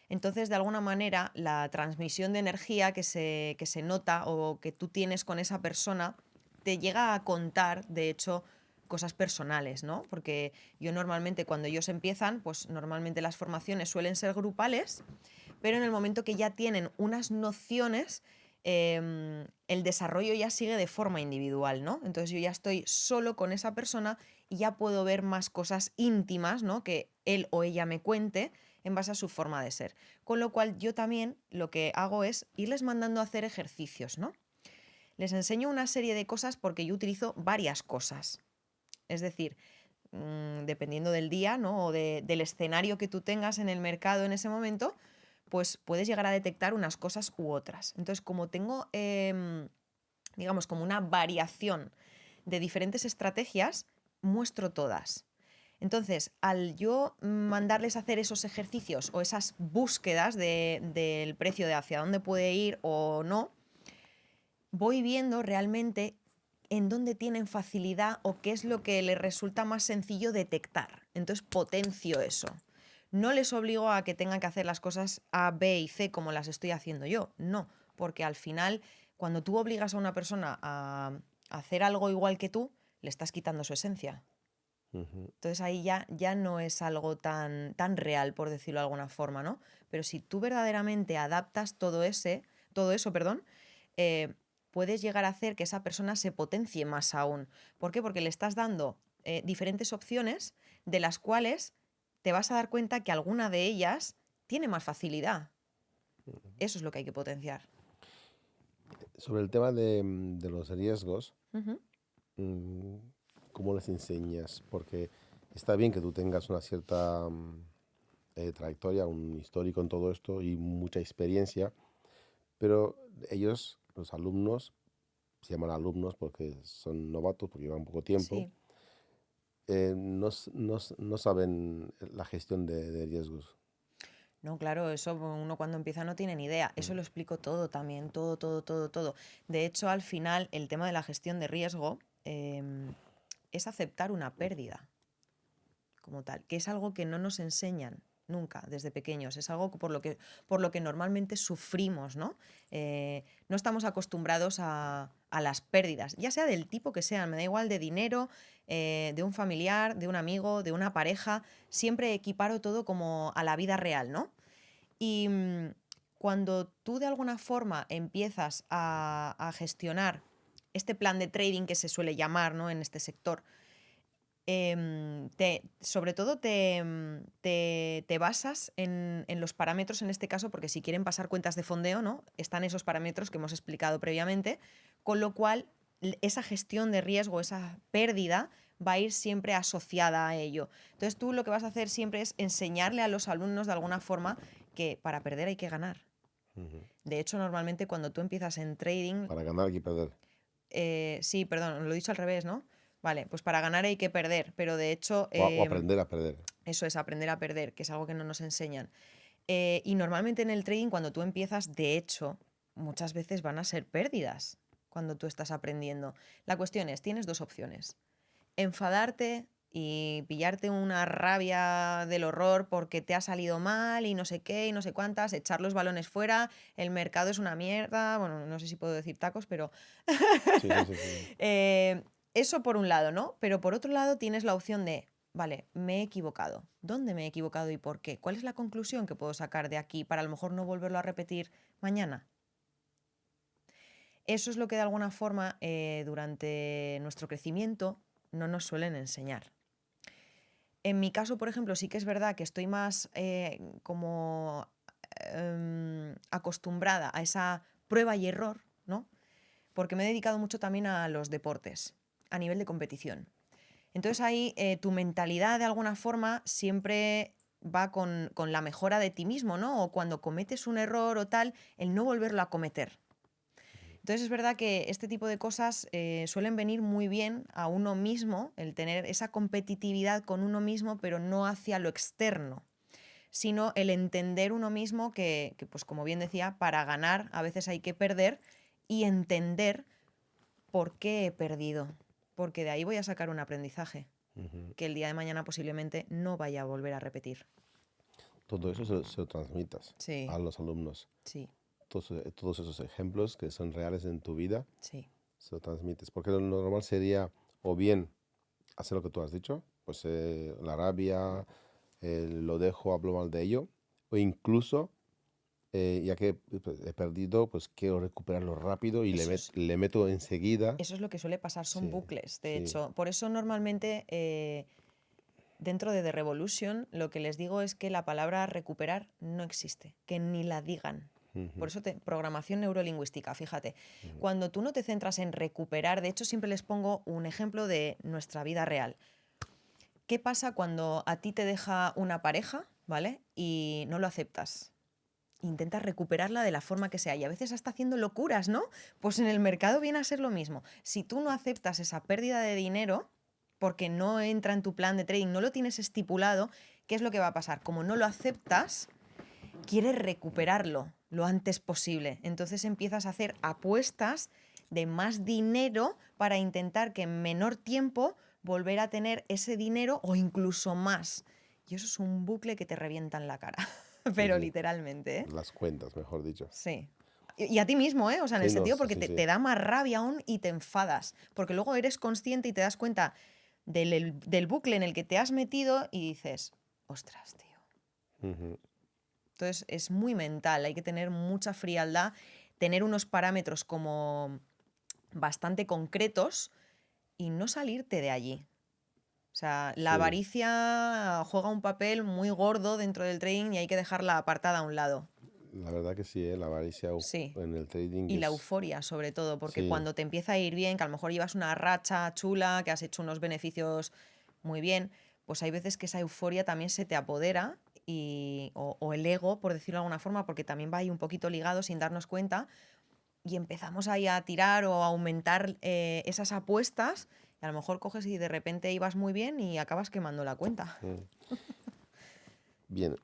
Entonces, de alguna manera, la transmisión de energía que se nota o que tú tienes con esa persona te llega a contar, de hecho, cosas personales, ¿no? Porque yo normalmente cuando ellos empiezan, pues normalmente las formaciones suelen ser grupales, pero en el momento que ya tienen unas nociones, el desarrollo ya sigue de forma individual, ¿no? Entonces yo ya estoy solo con esa persona y ya puedo ver más cosas íntimas, ¿no? Que él o ella me cuente en base a su forma de ser. Con lo cual yo también lo que hago es irles mandando a hacer ejercicios, ¿no? Les enseño una serie de cosas porque yo utilizo varias cosas. Es decir, dependiendo del día, ¿no? O del escenario que tú tengas en el mercado en ese momento, pues puedes llegar a detectar unas cosas u otras. Entonces, como tengo, digamos, como una variación de diferentes estrategias, muestro todas. Entonces, al yo mandarles a hacer esos ejercicios o esas búsquedas del precio de hacia dónde puede ir o no, voy viendo realmente en dónde tienen facilidad o qué es lo que les resulta más sencillo detectar. Entonces potencio eso. No les obligo a que tengan que hacer las cosas A, B y C como las estoy haciendo yo. No, porque al final, cuando tú obligas a una persona a hacer algo igual que tú, le estás quitando su esencia. Ujú. Entonces ahí ya no es algo tan real, por decirlo de alguna forma, ¿no? Pero si tú verdaderamente adaptas todo eso, perdón, eh, puedes llegar a hacer que esa persona se potencie más aún. ¿Por qué? Porque le estás dando diferentes opciones de las cuales te vas a dar cuenta que alguna de ellas tiene más facilidad. Eso es lo que hay que potenciar. Sobre el tema de los riesgos, Ujú. mm, ¿cómo les enseñas? Porque está bien que tú tengas una cierta trayectoria, un histórico en todo esto y mucha experiencia, pero ellos, los alumnos, se llaman alumnos porque son novatos, porque llevan poco tiempo, Sí. no saben la gestión de riesgos. No, claro, eso uno cuando empieza no tiene ni idea. Eso Mm. lo explico todo también, todo, todo, todo, todo. De hecho, al final, el tema de la gestión de riesgo es aceptar una pérdida como tal, que es algo que no nos enseñan. nunca, desde pequeños. Es algo por lo que normalmente sufrimos, ¿no? No estamos acostumbrados a las pérdidas, ya sea del tipo que sean, me da igual, de dinero, de un familiar, de un amigo, de una pareja, siempre equiparo todo como a la vida real, ¿no? Y cuando tú de alguna forma empiezas a gestionar este plan de trading que se suele llamar, ¿no? En este sector, sobre todo te basas en los parámetros en este caso, porque si quieren pasar cuentas de fondeo, ¿no? Están esos parámetros que hemos explicado previamente, con lo cual esa gestión de riesgo, esa pérdida, va a ir siempre asociada a ello. Entonces tú lo que vas a hacer siempre es enseñarle a los alumnos de alguna forma que para perder hay que ganar. De hecho, normalmente cuando tú empiezas en trading... Para ganar hay que perder. Sí, perdón, lo he dicho al revés, ¿no? Vale, pues para ganar hay que perder, pero de hecho... O aprender a perder. Eso es, aprender a perder, que es algo que no nos enseñan. Y normalmente en el trading, cuando tú empiezas, de hecho, muchas veces van a ser pérdidas cuando tú estás aprendiendo. La cuestión es, tienes dos opciones. Enfadarte y pillarte una rabia del horror porque te ha salido mal y no sé qué y no sé cuántas, echar los balones fuera, el mercado es una mierda, bueno, no sé si puedo decir tacos, pero... Sí, sí, sí, sí. Eso por un lado, ¿no? Pero por otro lado tienes la opción de, vale, me he equivocado. ¿Dónde me he equivocado y por qué? ¿Cuál es la conclusión que puedo sacar de aquí para a lo mejor no volverlo a repetir mañana? Eso es lo que de alguna forma durante nuestro crecimiento no nos suelen enseñar. En mi caso, por ejemplo, sí que es verdad que estoy más como acostumbrada a esa prueba y error, ¿no? Porque me he dedicado mucho también a los deportes, a nivel de competición. Entonces ahí tu mentalidad de alguna forma siempre va con la mejora de ti mismo, ¿no? O cuando cometes un error o tal, el no volverlo a cometer. Entonces es verdad que este tipo de cosas suelen venir muy bien a uno mismo, el tener esa competitividad con uno mismo, pero no hacia lo externo, sino el entender uno mismo que, pues como bien decía, para ganar a veces hay que perder y entender por qué he perdido, porque de ahí voy a sacar un aprendizaje que el día de mañana posiblemente no vaya a volver a repetir. Todo eso se lo transmitas Sí, a los alumnos. sí, Todos esos ejemplos que son reales en tu vida, sí. se lo transmites. Porque lo normal sería o bien hacer lo que tú has dicho, pues la rabia, lo dejo, hablo mal de ello, o incluso, ya que pues, he perdido, pues quiero recuperarlo rápido y Eso es, le meto enseguida. eso es lo que suele pasar, son Sí, bucles, de sí. hecho. Por eso normalmente dentro de The Revolution lo que les digo es que la palabra recuperar no existe, que ni la digan. Por eso programación neurolingüística, fíjate. Cuando tú no te centras en recuperar, de hecho siempre les pongo un ejemplo de nuestra vida real. ¿Qué pasa cuando a ti te deja una pareja, ¿vale? Y no lo aceptas. Intentas recuperarla de la forma que sea y a veces hasta haciendo locuras, ¿no? Pues en el mercado viene a ser lo mismo. Si tú no aceptas esa pérdida de dinero porque no entra en tu plan de trading, no lo tienes estipulado, ¿qué es lo que va a pasar? Como no lo aceptas, quieres recuperarlo lo antes posible. Entonces empiezas a hacer apuestas de más dinero para intentar que en menor tiempo volver a tener ese dinero o incluso más. Y eso es un bucle que te revienta en la cara, Sí, pero sí. literalmente, ¿eh? Las cuentas, mejor dicho. Sí. Y a ti mismo, ¿eh? O sea, en el Sí, no, sentido sí, porque sí, sí. te da más rabia aún y te enfadas. Porque luego eres consciente y te das cuenta del bucle en el que te has metido y dices, ostras, tío. Ujú. Entonces es muy mental, hay que tener mucha frialdad, tener unos parámetros como bastante concretos y no salirte de allí. O sea, la Sí, avaricia juega un papel muy gordo dentro del trading y hay que dejarla apartada a un lado. la verdad que sí, la avaricia Sí. en el trading Y la es... euforia, sobre todo, porque Sí, cuando te empieza a ir bien, que a lo mejor llevas una racha chula, que has hecho unos beneficios muy bien, pues hay veces que esa euforia también se te apodera o el ego, por decirlo de alguna forma, porque también va ahí un poquito ligado sin darnos cuenta, y empezamos ahí a tirar o a aumentar esas apuestas, y a lo mejor coges y de repente ibas muy bien y acabas quemando la cuenta. bien.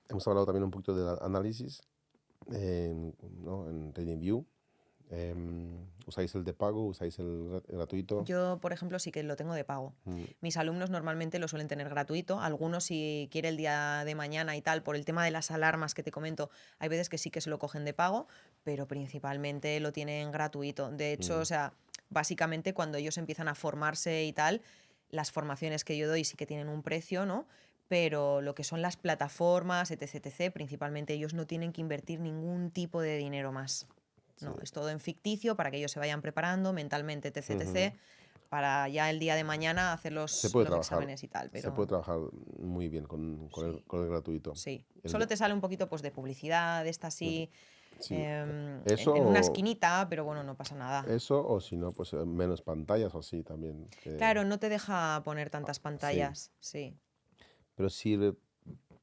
Hemos hablado también un poquito del análisis en, ¿no? en TradingView. ¿Usáis el de pago? ¿Usáis el gratuito? Yo, por ejemplo, sí que lo tengo de pago. Mm, Mis alumnos normalmente lo suelen tener gratuito. Algunos, si quiere el día de mañana y tal, por el tema de las alarmas que te comento, hay veces que sí que se lo cogen de pago, pero principalmente lo tienen gratuito. De hecho, o mm, sea, básicamente cuando ellos empiezan a formarse y tal, las formaciones que yo doy sí que tienen un precio, ¿no? Pero lo que son las plataformas, etc, etc, principalmente ellos no tienen que invertir ningún tipo de dinero más. sí. No, es todo en ficticio para que ellos se vayan preparando mentalmente, etc, Ujú. etc, para ya el día de mañana hacer Se los, puede los trabajar, exámenes y tal, se puede pero trabajar muy bien con, sí, con el gratuito. sí. El Solo de- te sale un poquito pues de publicidad, esta mm, así, sí. en una esquinita, pero bueno, no pasa nada. Eso, o si no, pues menos pantallas o así también. Claro, no te deja poner Ah, tantas sí, pantallas, sí. pero sirve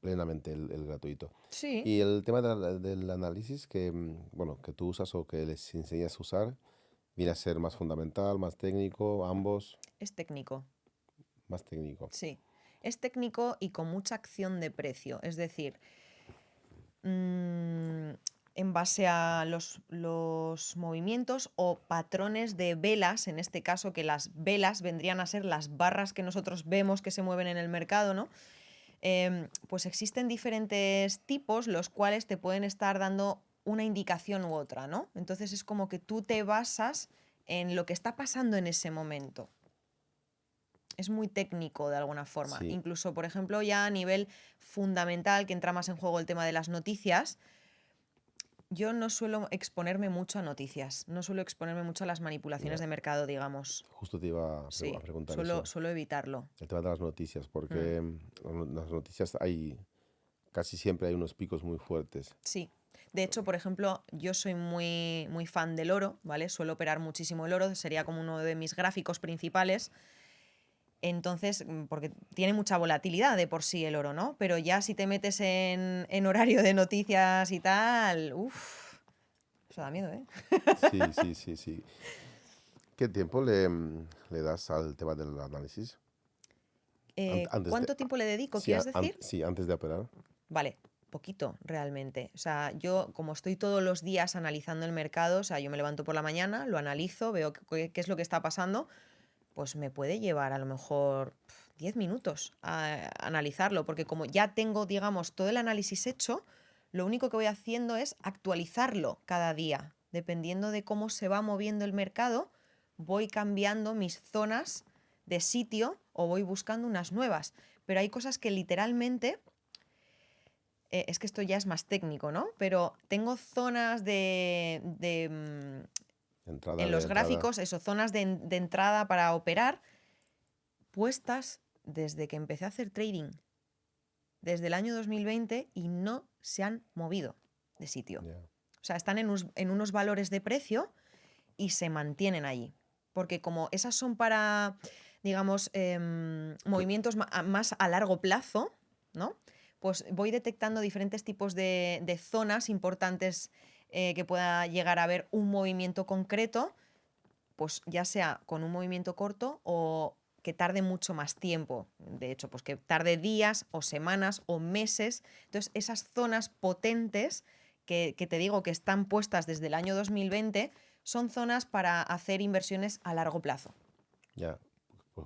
plenamente el gratuito. Sí, Y el tema del análisis que, bueno, que tú usas o que les enseñas a usar, viene a ser más fundamental, más técnico, ambos, es técnico, más técnico. sí. Es técnico y con mucha acción de precio, es decir, mm, en base a los movimientos o patrones de velas, en este caso que las velas vendrían a ser las barras que nosotros vemos que se mueven en el mercado, ¿no? Pues existen diferentes tipos los cuales te pueden estar dando una indicación u otra, ¿no? Entonces es como que tú te basas en lo que está pasando en ese momento. Es muy técnico de alguna forma. Sí, Incluso, por ejemplo, ya a nivel fundamental, que entra más en juego el tema de las noticias, yo no suelo exponerme mucho a noticias, no suelo exponerme mucho a las manipulaciones ya, de mercado, digamos. justo te iba a Sí, preguntar suelo, eso, suelo evitarlo. el tema de las noticias, Mm, porque las noticias hay, casi siempre hay unos picos muy fuertes. sí. De hecho, por ejemplo, yo soy muy, muy fan del oro, ¿vale? Suelo operar muchísimo el oro, sería como uno de mis gráficos principales. Entonces, porque tiene mucha volatilidad de por sí el oro, ¿no? Pero ya si te metes en horario de noticias y tal, uff, eso da miedo, ¿eh? Sí, sí, sí, sí. ¿Qué tiempo le das al tema del análisis? Antes de, ¿Cuánto tiempo le dedico, sí, quieres decir? sí, antes de operar. Vale, poquito realmente. O sea, yo como estoy todos los días analizando el mercado, o sea, yo me levanto por la mañana, lo analizo, veo qué es lo que está pasando, pues me puede llevar a lo mejor 10 minutos a analizarlo, porque como ya tengo, digamos, todo el análisis hecho, lo único que voy haciendo es actualizarlo cada día. Dependiendo de cómo se va moviendo el mercado, voy cambiando mis zonas de sitio o voy buscando unas nuevas. Pero hay cosas que literalmente, es que esto ya es más técnico, ¿no? Pero tengo zonas Entrada en de los entrada. gráficos, eso, zonas de entrada para operar puestas desde que empecé a hacer trading, desde el año 2020 y no se han movido de sitio. Ya, O sea, están en unos valores de precio y se mantienen allí. Porque como esas son para, digamos, cl- movimientos más a largo plazo, ¿no? Pues voy detectando diferentes tipos de zonas importantes que pueda llegar a haber un movimiento concreto, pues ya sea con un movimiento corto o que tarde mucho más tiempo. De hecho, pues que tarde días o semanas o meses. Entonces, esas zonas potentes que te digo que están puestas desde el año 2020 son zonas para hacer inversiones a largo plazo. ya.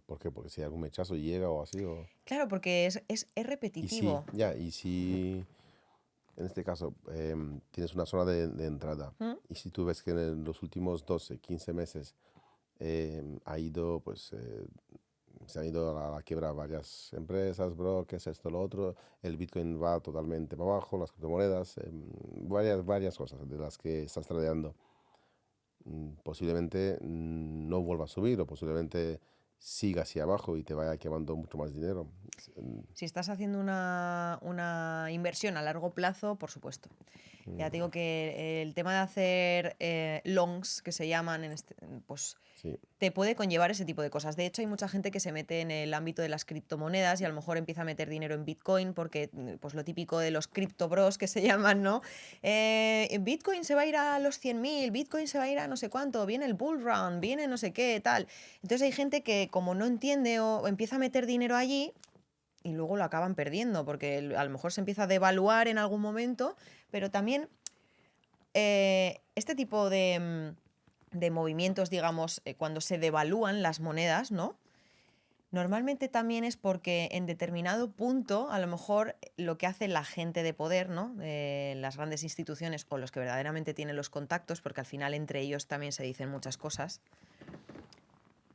¿Por qué? Porque si algún mechazo llega o así, o... Claro, porque es Y sí, repetitivo. ya, y si en este caso tienes una zona de entrada, ¿Mm? y si tú ves que en los últimos 12 15 meses ha ido, pues, se han ido a la quiebra varias empresas, brokers, esto, lo otro, el Bitcoin va totalmente para abajo, las criptomonedas, varias cosas de las que estás tradeando. Posiblemente no vuelva a subir o posiblemente siga hacia abajo y te vaya quemando mucho más dinero. Si estás haciendo una inversión a largo plazo, por supuesto. Ya te Mm, digo que el tema de hacer longs, que se llaman, pues sí, te puede conllevar ese tipo de cosas. De hecho, hay mucha gente que se mete en el ámbito de las criptomonedas y a lo mejor empieza a meter dinero en Bitcoin porque, pues lo típico de los cripto bros que se llaman, ¿no? Bitcoin se va a ir a los 100.000, Bitcoin se va a ir a no sé cuánto, viene el bull run, viene no sé qué, tal. Entonces hay gente que como no entiende o empieza a meter dinero allí y luego lo acaban perdiendo porque a lo mejor se empieza a devaluar en algún momento, pero también este tipo de movimientos, digamos, cuando se devalúan las monedas, ¿no? Normalmente también es porque en determinado punto, a lo mejor lo que hace la gente de poder, ¿no? Las grandes instituciones o los que verdaderamente tienen los contactos, porque al final entre ellos también se dicen muchas cosas,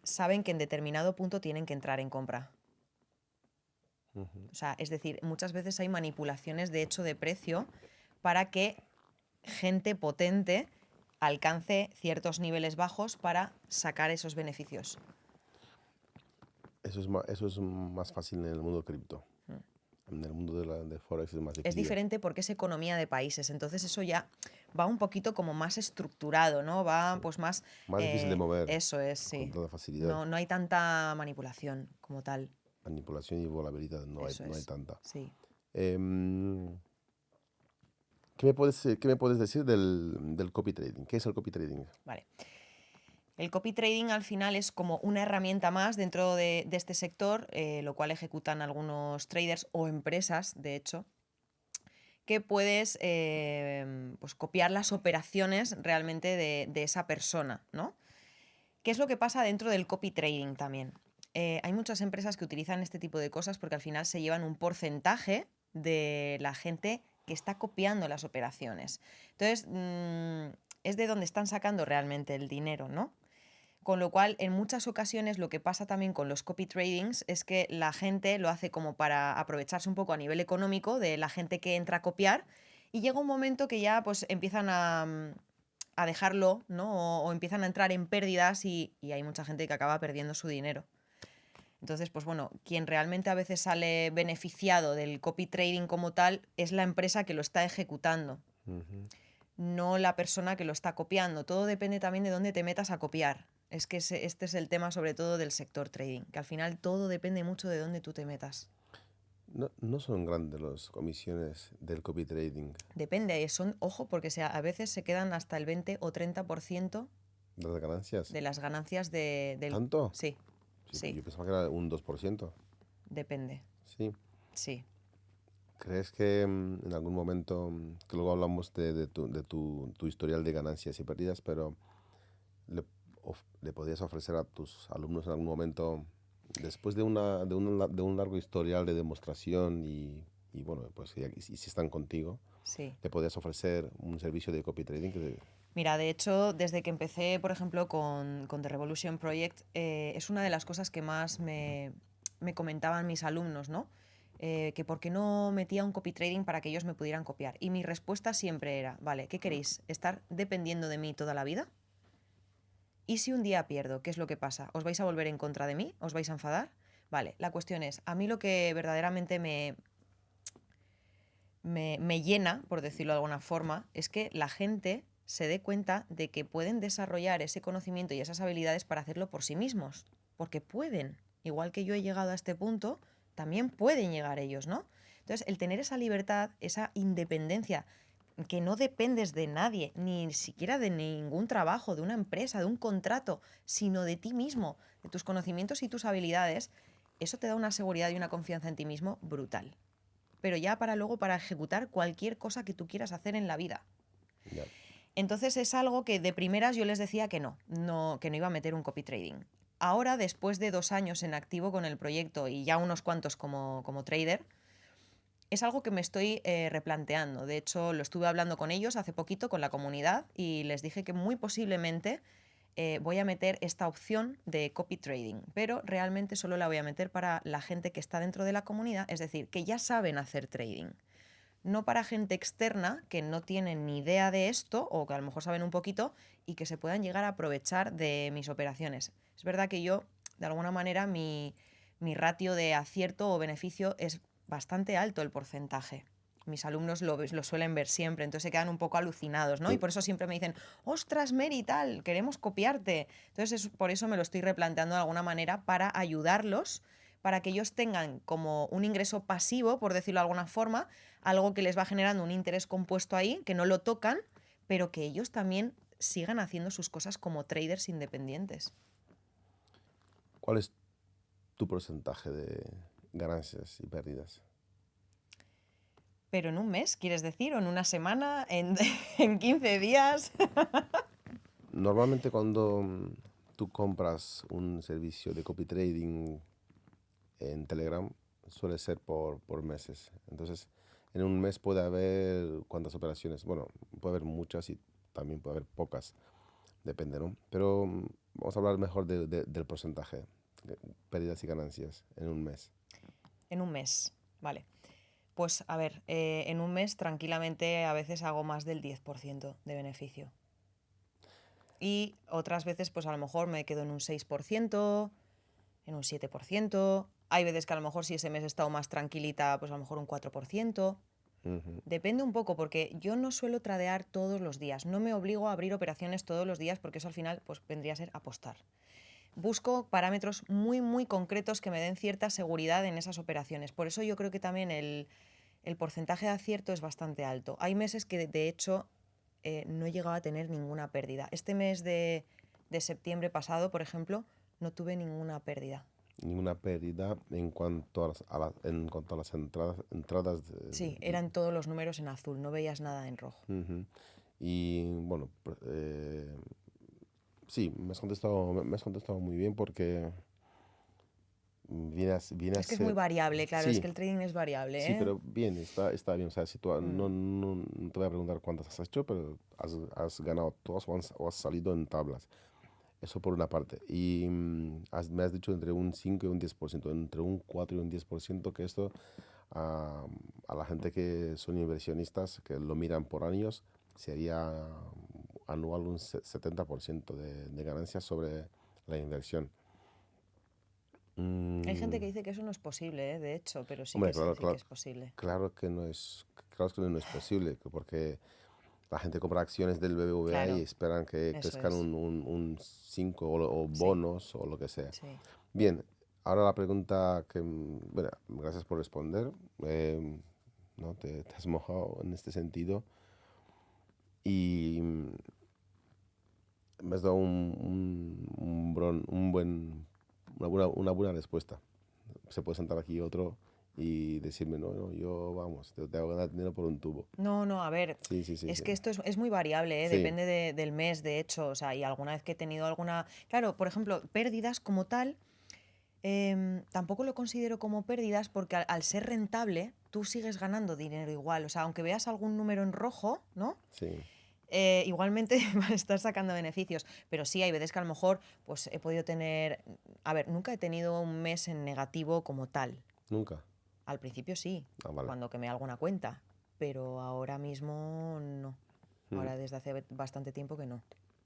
saben que en determinado punto tienen que entrar en compra. O sea, es decir, muchas veces hay manipulaciones de hecho de precio para que gente potente alcance ciertos niveles bajos para sacar esos beneficios. Eso es más fácil en el mundo cripto. En el mundo de Forex es más Es difícil. diferente porque es economía de países, entonces eso ya va un poquito como más estructurado, ¿no? Va pues más... Más difícil de mover Eso es, con sí. toda facilidad. No hay tanta manipulación como tal. Manipulación y volatilidad, no hay Eso es, tanta. sí. Em, qué me puedes decir del copy trading? ¿Qué es el copy trading? Vale. El copy trading al final es como una herramienta más dentro de este sector, lo cual ejecutan algunos traders o empresas, de hecho, que puedes pues copiar las operaciones realmente de esa persona, ¿no? ¿Qué es lo que pasa dentro del copy trading también? Hay muchas empresas que utilizan este tipo de cosas porque al final se llevan un porcentaje de la gente que está copiando las operaciones. Entonces, es de donde están sacando realmente el dinero, ¿no? Con lo cual, en muchas ocasiones lo que pasa también con los copy tradings es que la gente lo hace como para aprovecharse un poco a nivel económico de la gente que entra a copiar y llega un momento que ya pues empiezan a dejarlo, ¿no? O empiezan a entrar en pérdidas y hay mucha gente que acaba perdiendo su dinero. Entonces, pues bueno, quien realmente a veces sale beneficiado del copy trading como tal es la empresa que lo está ejecutando, no la persona que lo está copiando. Todo depende también de dónde te metas a copiar. Es que este es el tema sobre todo del sector trading, que al final todo depende mucho de dónde tú te metas. No son grandes las comisiones del copy trading. Depende, ojo, porque a veces se quedan hasta el 20 o 30% ¿De las ganancias? de las ganancias del... ¿Tanto? Sí, Sí, sí, yo pensaba que era un 2%. depende, Sí. sí. ¿Crees que en algún momento, que luego hablamos de tu historial de ganancias y pérdidas, pero le podrías ofrecer a tus alumnos en algún momento, después de un largo historial de demostración y bueno, pues y si están contigo, Sí. le podrías ofrecer un servicio de copy trading? Mira, de hecho, desde que empecé, por ejemplo, con The Revolution Project, es una de las cosas que más me comentaban mis alumnos, ¿no? Que por qué no metía un copy trading para que ellos me pudieran copiar. Y mi respuesta siempre era, vale, ¿qué queréis? ¿Estar dependiendo de mí toda la vida? ¿Y si un día pierdo? ¿Qué es lo que pasa? ¿Os vais a volver en contra de mí? ¿Os vais a enfadar? Vale, la cuestión es, a mí lo que verdaderamente me llena, por decirlo de alguna forma, es que la gente se dé cuenta de que pueden desarrollar ese conocimiento y esas habilidades para hacerlo por sí mismos. Porque pueden. Igual que yo he llegado a este punto, también pueden llegar ellos, ¿no? Entonces, el tener esa libertad, esa independencia, que no dependes de nadie, ni siquiera de ningún trabajo, de una empresa, de un contrato, sino de ti mismo, de tus conocimientos y tus habilidades, eso te da una seguridad y una confianza en ti mismo brutal. Pero ya para luego, para ejecutar cualquier cosa que tú quieras hacer en la vida. Ya. Entonces es algo que de primeras yo les decía que que no iba a meter un copy trading. Ahora, después de 2 años en activo con el proyecto y ya unos cuantos como trader, es algo que me estoy replanteando. De hecho, lo estuve hablando con ellos hace poquito, con la comunidad, y les dije que muy posiblemente voy a meter esta opción de copy trading, pero realmente solo la voy a meter para la gente que está dentro de la comunidad, es decir, que ya saben hacer trading. No para gente externa que no tienen ni idea de esto o que a lo mejor saben un poquito y que se puedan llegar a aprovechar de mis operaciones. Es verdad que yo, de alguna manera, mi ratio de acierto o beneficio es bastante alto el porcentaje. Mis alumnos lo suelen ver siempre, entonces se quedan un poco alucinados, ¿no? Y por eso siempre me dicen, ostras, Mary, tal, queremos copiarte. Entonces por eso me lo estoy replanteando de alguna manera para ayudarlos, para que ellos tengan como un ingreso pasivo, por decirlo de alguna forma, algo que les va generando un interés compuesto ahí, que no lo tocan, pero que ellos también sigan haciendo sus cosas como traders independientes. ¿Cuál es tu porcentaje de ganancias y pérdidas? Pero en un mes, ¿quieres decir? ¿O en una semana? ¿En 15 días? Normalmente cuando tú compras un servicio de copy trading en Telegram, suele ser por meses. Entonces, en un mes puede haber cuántas operaciones. Bueno, puede haber muchas y también puede haber pocas. Depende, ¿no? Pero vamos a hablar mejor del porcentaje, pérdidas y ganancias en un mes. En un mes, vale. Pues a ver, en un mes tranquilamente a veces hago más del 10% de beneficio. Y otras veces pues a lo mejor me quedo en un 6%, en un 7%. Hay veces que a lo mejor si ese mes he estado más tranquilita, pues a lo mejor un 4%. Ujú. Depende un poco porque yo no suelo tradear todos los días. No me obligo a abrir operaciones todos los días porque eso al final pues vendría a ser apostar. Busco parámetros muy concretos que me den cierta seguridad en esas operaciones. Por eso yo creo que también el porcentaje de acierto es bastante alto. Hay meses que de hecho no he llegado a tener ninguna pérdida. Este mes de septiembre pasado, por ejemplo, no tuve ninguna pérdida. Ninguna pérdida en cuanto en cuanto a las entradas Sí, eran todos los números en azul, no veías nada en rojo. ujú. Y bueno, sí, me has contestado muy bien porque viene a Es que es muy ser, variable, claro, es sí, que el trading es variable, sí, ¿eh? pero bien, está bien. O sea, si tú, Mm, no te voy a preguntar cuántas has hecho, pero has ganado todas o has salido en tablas. Eso por una parte. Y me has dicho entre un 5 y un 10%, entre un 4 y un 10%, que esto a, a la gente que son inversionistas, que lo miran por años, sería anual un 70% de ganancias sobre la inversión. Hay gente Mm, que dice que eso no es posible, ¿eh? De hecho, pero hombre, sí que es posible. claro que no es posible, porque la gente compra acciones del BBVA y Claro, esperan que eso crezcan es. un 5 o Sí, bonos o lo que sea. sí. Bien, ahora la pregunta que, bueno, gracias por responder. ¿No? Te has mojado en este sentido y me has dado una buena respuesta. Se puede sentar aquí otro y decirme, no, no, yo, vamos, te hago ganar dinero por un tubo. No, no, a ver, Sí, sí, sí, es sí. que esto es muy variable, ¿eh? Sí, Depende del mes, de hecho, o sea, y alguna vez que he tenido alguna... Claro, por ejemplo, pérdidas como tal, tampoco lo considero como pérdidas porque al ser rentable, tú sigues ganando dinero igual, o sea, aunque veas algún número en rojo, ¿no? sí, Igualmente estás sacando beneficios, pero sí hay veces que a lo mejor pues he podido tener, a ver, nunca he tenido un mes en negativo como tal. nunca. Al principio sí, Ah, vale. cuando quemé alguna cuenta, pero ahora mismo no. Mm, Ahora desde hace bastante tiempo que no.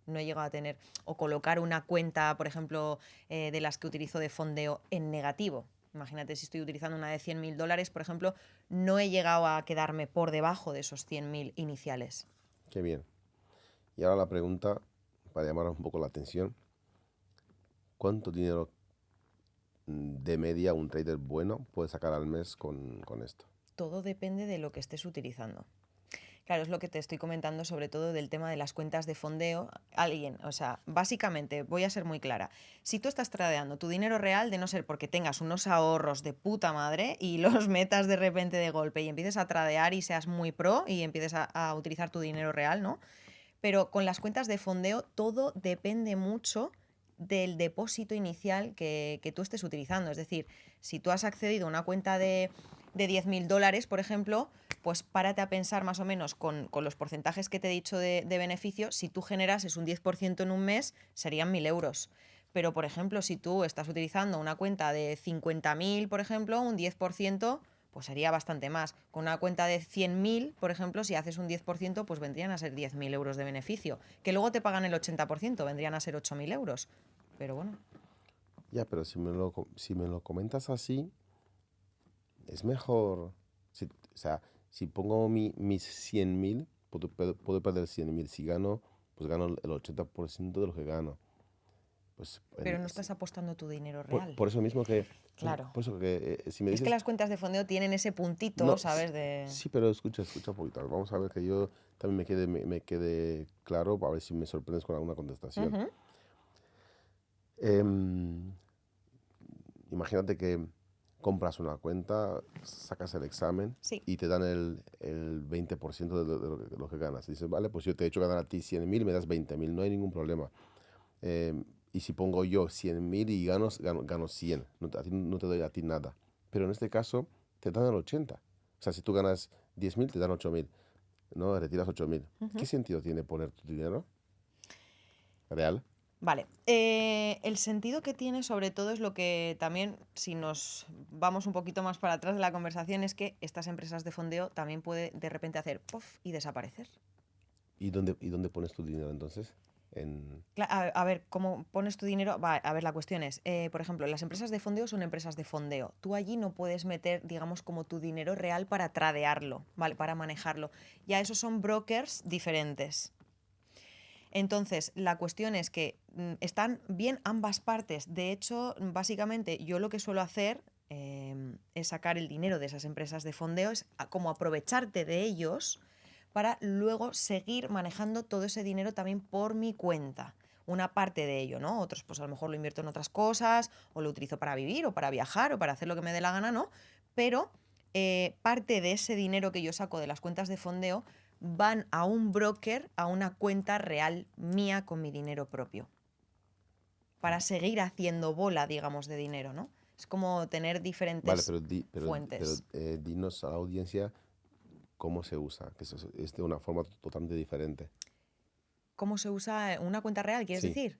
No he llegado a tener o colocar una cuenta, por ejemplo, de las que utilizo de fondeo en negativo. Imagínate si estoy utilizando una de 100.000 dólares, por ejemplo, no he llegado a quedarme por debajo de esos 100.000 iniciales. qué bien. Y ahora la pregunta, para llamar un poco la atención, ¿cuánto dinero de media un trader bueno puede sacar al mes con esto? Todo depende de lo que estés utilizando. Claro, es lo que te estoy comentando sobre todo del tema de las cuentas de fondeo. Alguien, o sea, básicamente, voy a ser muy clara. Si tú estás tradeando tu dinero real, de no ser porque tengas unos ahorros de puta madre y los metas de repente de golpe y empieces a tradear y seas muy pro y empieces a utilizar tu dinero real, ¿no? Pero con las cuentas de fondeo todo depende mucho del depósito inicial que tú estés utilizando. Es decir, si tú has accedido a una cuenta de 10.000 dólares, por ejemplo, pues párate a pensar más o menos con los porcentajes que te he dicho de beneficio. Si tú generases un 10% en un mes, serían 1.000 euros. Pero, por ejemplo, si tú estás utilizando una cuenta de 50.000, por ejemplo, un 10% pues sería bastante más. Con una cuenta de 100.000, por ejemplo, si haces un 10%, pues vendrían a ser 10.000 euros de beneficio. Que luego te pagan el 80%, vendrían a ser 8.000 euros. Pero bueno, Ya, pero si me lo comentas así, es mejor, o sea, si pongo mis 100.000, puedo perder 100.000. Si gano, pues gano el 80% de lo que gano. Pues pero no estás apostando tu dinero por, real. por eso mismo que, Claro. por eso que si me Es que dices, las cuentas de fondeo tienen ese puntito, no, ¿sabes? De... sí, pero escucha un poquito. Vamos a ver que yo también me quede claro, a ver si me sorprendes con alguna contestación. Ujú. Em, Imagínate que compras una cuenta, sacas el examen Sí, y te dan el 20% de lo que ganas. Dices, vale, pues yo te he hecho ganar a ti 100.000, me das 20.000, no hay ningún problema. Y si pongo yo 100.000 y gano 100, a ti no te doy a ti nada. Pero en este caso te dan el 80. O sea, si tú ganas 10.000, te dan 8.000, ¿no? Retiras 8.000. ¿Qué ujú. sentido tiene poner tu dinero real? Vale. El sentido que tiene sobre todo es lo que también, si nos vamos un poquito más para atrás de la conversación, es que estas empresas de fondeo también puede de repente hacer puff y desaparecer. ¿Y dónde pones tu dinero entonces? En... A ver, ¿cómo pones tu dinero? Va, a ver, la cuestión es, por ejemplo, las empresas de fondeo son empresas de fondeo. Tú allí no puedes meter, digamos, como tu dinero real para tradearlo, ¿vale? Para manejarlo. Ya esos son brokers diferentes. Entonces, la cuestión es que están bien ambas partes. De hecho, básicamente, yo lo que suelo hacer es sacar el dinero de esas empresas de fondeo, es como aprovecharte de ellos para luego seguir manejando todo ese dinero también por mi cuenta. Una parte de ello, ¿no? Otros, pues a lo mejor lo invierto en otras cosas, o lo utilizo para vivir, o para viajar, o para hacer lo que me dé la gana, ¿no? Pero parte de ese dinero que yo saco de las cuentas de fondeo van a un broker, a una cuenta real mía con mi dinero propio, para seguir haciendo bola, digamos, de dinero, ¿no? Es como tener Vale, diferentes fuentes. dinos a la audiencia cómo se usa, que eso es de una forma totalmente diferente. ¿Cómo se usa una cuenta real, quieres Sí, decir?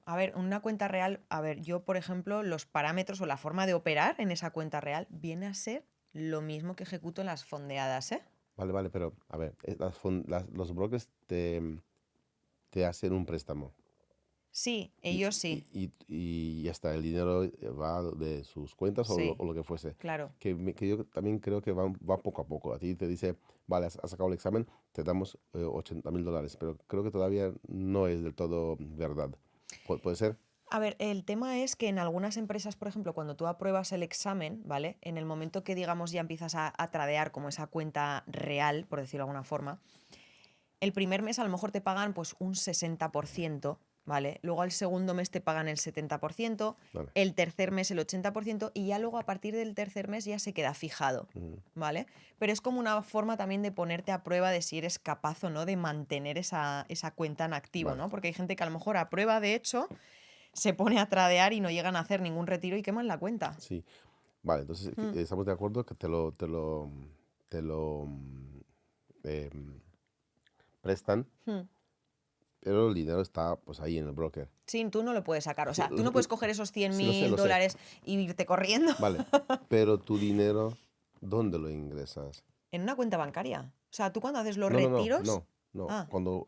A ver, una cuenta real, a ver, yo, por ejemplo, los parámetros o la forma de operar en esa cuenta real viene a ser lo mismo que ejecuto en las fondeadas, ¿eh? vale, vale, pero a ver, los brokers te hacen un préstamo Sí, y, ellos y, sí, y, y ya está, el dinero va de sus cuentas sí, o lo que fuese. claro. Que yo también creo que va poco a poco. A ti te dice, vale, has sacado el examen, te damos $80.000, pero creo que todavía no es del todo verdad. ¿Puede ser? A ver, el tema es que en algunas empresas, por ejemplo, cuando tú apruebas el examen, ¿vale? En el momento que, digamos, ya empiezas a tradear como esa cuenta real, por decirlo de alguna forma, el primer mes a lo mejor te pagan pues un 60%, ¿vale? Luego al segundo mes te pagan el 70%, Vale. el tercer mes el 80% y ya luego a partir del tercer mes ya se queda fijado, Ujú. ¿vale? Pero es como una forma también de ponerte a prueba de si eres capaz o no de mantener esa cuenta en activo, Vale, ¿no? Porque hay gente que a lo mejor a prueba de hecho se pone a tradear y no llegan a hacer ningún retiro y queman la cuenta. sí. Vale, entonces Mm, estamos de acuerdo que te lo prestan, mm. pero el dinero está pues ahí en el broker. Sí, tú no lo puedes sacar. O Sí, sea, tú no puedes coger esos cien sí, lo sé, mil lo sé. dólares y irte corriendo Vale, pero tu dinero, ¿dónde lo ingresas? en una cuenta bancaria. O sea, tú cuando haces los No, no, no, retiros. no, no. Ah, Cuando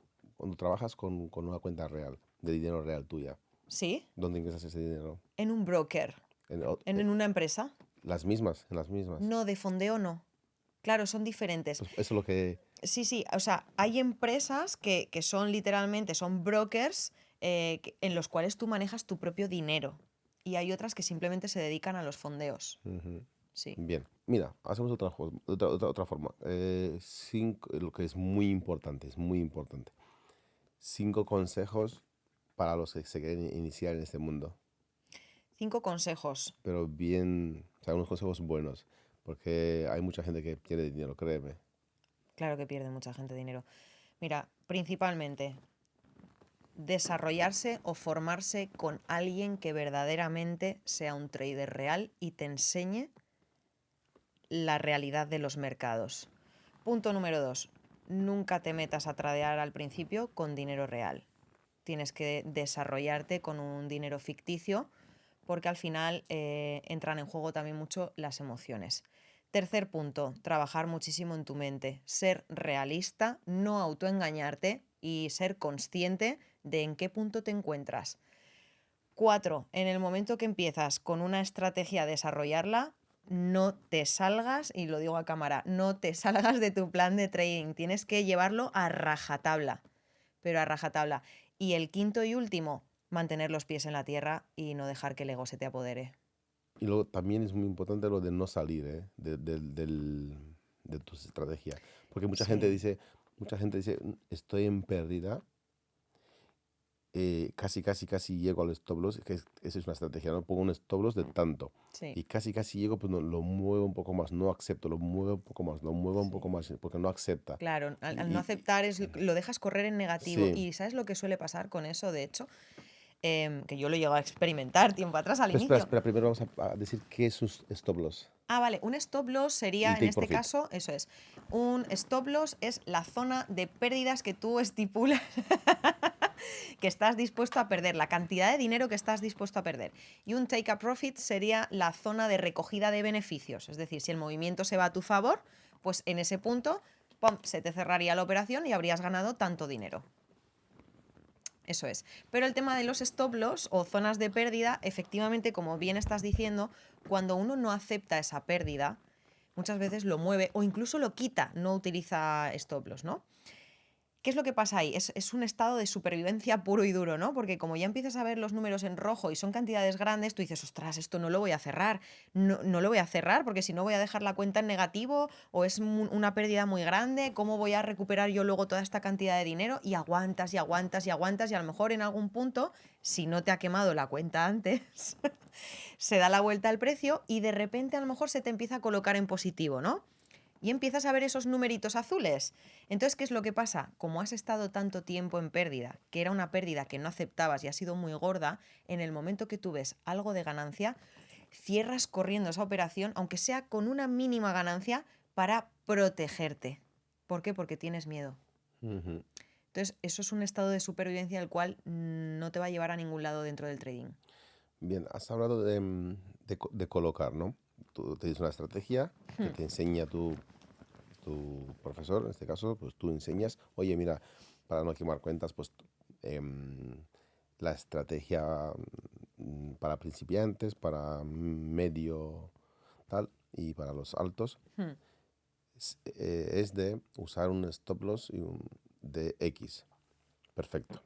trabajas con una cuenta real, de dinero real tuya, sí, ¿dónde ingresas ese dinero? en un broker, En, o- en una empresa. las mismas, en las mismas. No, de fondeo no. Claro, son diferentes. Pues eso es lo que... Sí, sí, o sea, hay empresas que son literalmente, son brokers en los cuales tú manejas tu propio dinero. Y hay otras que simplemente se dedican a los fondeos. Ujú. Sí. Bien, mira, hacemos otra forma. Lo que es muy importante, es muy importante. 5 consejos para los que se quieren iniciar en este mundo. 5 consejos. Pero bien, o sea, unos consejos buenos, porque hay mucha gente que tiene dinero, créeme. Claro que pierde mucha gente dinero. Mira, principalmente desarrollarse o formarse con alguien que verdaderamente sea un trader real y te enseñe la realidad de los mercados. Punto número 2. Nunca te metas a tradear al principio con dinero real. Tienes que desarrollarte con un dinero ficticio porque al final entran en juego también mucho las emociones. Tercer punto, trabajar muchísimo en tu mente, ser realista, no autoengañarte y ser consciente de en qué punto te encuentras. 4. En el momento que empiezas con una estrategia a desarrollarla, no te salgas, y lo digo a cámara, no te salgas de tu plan de trading. Tienes que llevarlo a rajatabla, pero a rajatabla. Y el quinto y último, mantener los pies en la tierra y no dejar que el ego se te apodere. Y luego también es muy importante lo de no salir, de tu estrategia. Porque Sí. mucha gente dice, estoy en pérdida casi llego al stop loss, esa es una estrategia, ¿no? Pongo un stop loss de tanto Sí, y casi llego, pues no, lo muevo un poco más, no acepto, lo muevo un poco más, lo muevo un sí. poco más, porque no acepta. Claro, al no Y, y- aceptar lo dejas correr en negativo. sí, ¿Y sabes lo que suele pasar con eso, de hecho? Que yo lo llego a experimentar tiempo atrás al pero espera, inicio. espera, primero vamos a decir qué es un stop loss Ah, vale, un stop loss y sería, en take este profit. caso, eso es. Un stop loss es la zona de pérdidas que tú estipulas que estás dispuesto a perder, la cantidad de dinero que estás dispuesto a perder. Y un take a profit sería la zona de recogida de beneficios. Es decir, si el movimiento se va a tu favor, pues en ese punto, ¡pum!, se te cerraría la operación y habrías ganado tanto dinero. Eso es. Pero el tema de los stop loss o zonas de pérdida, efectivamente, como bien estás diciendo, cuando uno no acepta esa pérdida, muchas veces lo mueve o incluso lo quita, no utiliza stop loss, ¿no? ¿Qué es lo que pasa ahí? Es un estado de supervivencia puro y duro, ¿no? Porque como ya empiezas a ver los números en rojo y son cantidades grandes, tú dices, ostras, esto no lo voy a cerrar. No lo voy a cerrar porque si no voy a dejar la cuenta en negativo o es una pérdida muy grande. ¿Cómo voy a recuperar yo luego toda esta cantidad de dinero? Y aguantas y aguantas y aguantas y a lo mejor en algún punto, si no te ha quemado la cuenta antes, se da la vuelta al precio y de repente a lo mejor se te empieza a colocar en positivo, ¿no? Y empiezas a ver esos numeritos azules. Entonces, ¿qué es lo que pasa? Como has estado tanto tiempo en pérdida, que era una pérdida que no aceptabas y ha sido muy gorda, en el momento que tú ves algo de ganancia, cierras corriendo esa operación, aunque sea con una mínima ganancia, para protegerte. ¿Por qué? Porque tienes miedo. Ujú. Entonces, eso es un estado de supervivencia el cual no te va a llevar a ningún lado dentro del trading. Bien, has hablado de colocar, ¿no? Tú tienes una estrategia que Hmm. te enseña tu profesor, en este caso, pues tú enseñas, oye, mira, para no quemar cuentas, pues em, la estrategia para principiantes, para medio tal y para los altos Hmm. es de usar un stop loss y un de X. Perfecto.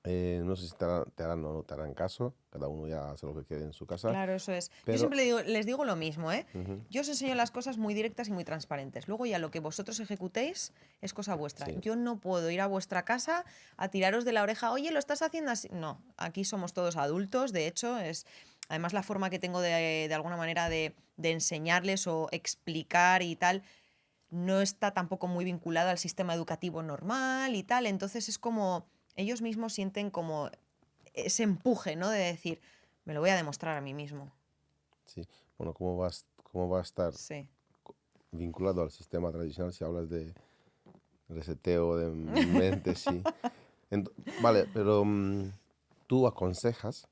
No sé si te harán o no te harán caso, cada uno ya hace lo que quiere en su casa, Claro, eso es. Yo pero siempre les digo lo mismo, ¿eh? ujú, Yo os enseño las cosas muy directas y muy transparentes. Luego ya lo que vosotros ejecutéis es cosa vuestra. sí, Yo no puedo ir a vuestra casa a tiraros de la oreja, oye, ¿lo estás haciendo así? No, aquí somos todos adultos, de hecho, es además la forma que tengo de alguna manera de enseñarles o explicar y tal, no está tampoco muy vinculada al sistema educativo normal y tal. Entonces es como ellos mismos sienten como ese empuje, ¿no? De decir, me lo voy a demostrar a mí mismo. sí. Bueno, cómo va a estar Sí. vinculado al sistema tradicional si hablas de reseteo de mente, sí. Vale, pero tú aconsejas,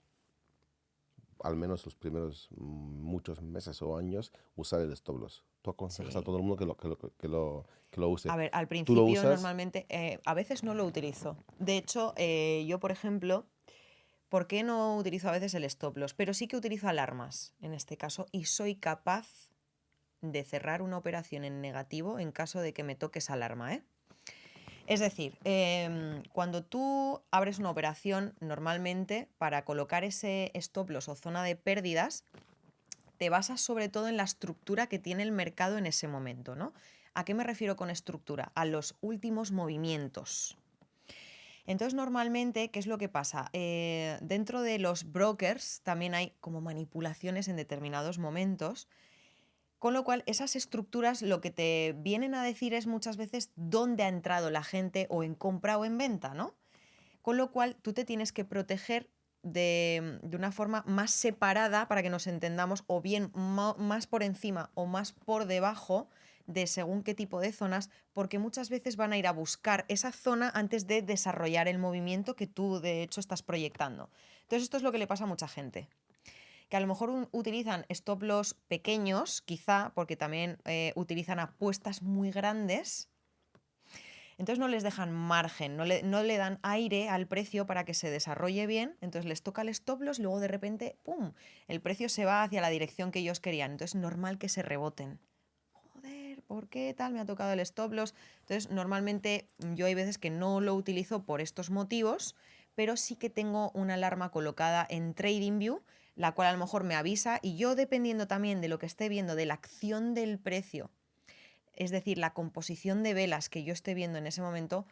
al menos los primeros muchos meses o años, usar el stop loss. Tú aconsejas a Sí. todo el mundo que lo use. A ver, al ¿Tú lo principio usas? normalmente, a veces no lo utilizo. De hecho, yo, por ejemplo, ¿por qué no utilizo a veces el stop loss? Pero sí que utilizo alarmas en este caso y soy capaz de cerrar una operación en negativo en caso de que me toque esa alarma, ¿eh? Es decir, cuando tú abres una operación, normalmente para colocar ese stop loss o zona de pérdidas, te basas sobre todo en la estructura que tiene el mercado en ese momento, ¿no? ¿A qué me refiero con estructura? A los últimos movimientos. Entonces, normalmente, ¿qué es lo que pasa? Dentro de los brokers también hay como manipulaciones en determinados momentos, con lo cual esas estructuras lo que te vienen a decir es muchas veces dónde ha entrado la gente o en compra o en venta, ¿no? Con lo cual tú te tienes que proteger de una forma más separada para que nos entendamos, o bien más por encima o más por debajo de según qué tipo de zonas, porque muchas veces van a ir a buscar esa zona antes de desarrollar el movimiento que tú de hecho estás proyectando. Entonces esto es lo que le pasa a mucha gente, que a lo mejor utilizan stop loss pequeños, quizá porque también utilizan apuestas muy grandes. Entonces no les dejan margen, no le dan aire al precio para que se desarrolle bien. Entonces les toca el stop loss y luego de repente, ¡pum!, el precio se va hacia la dirección que ellos querían. Entonces es normal que se reboten. Joder, ¿por qué tal me ha tocado el stop loss? Entonces normalmente yo hay veces que no lo utilizo por estos motivos, pero sí que tengo una alarma colocada en TradingView, la cual a lo mejor me avisa, y yo, dependiendo también de lo que esté viendo, de la acción del precio, es decir, la composición de velas que yo esté viendo en ese momento,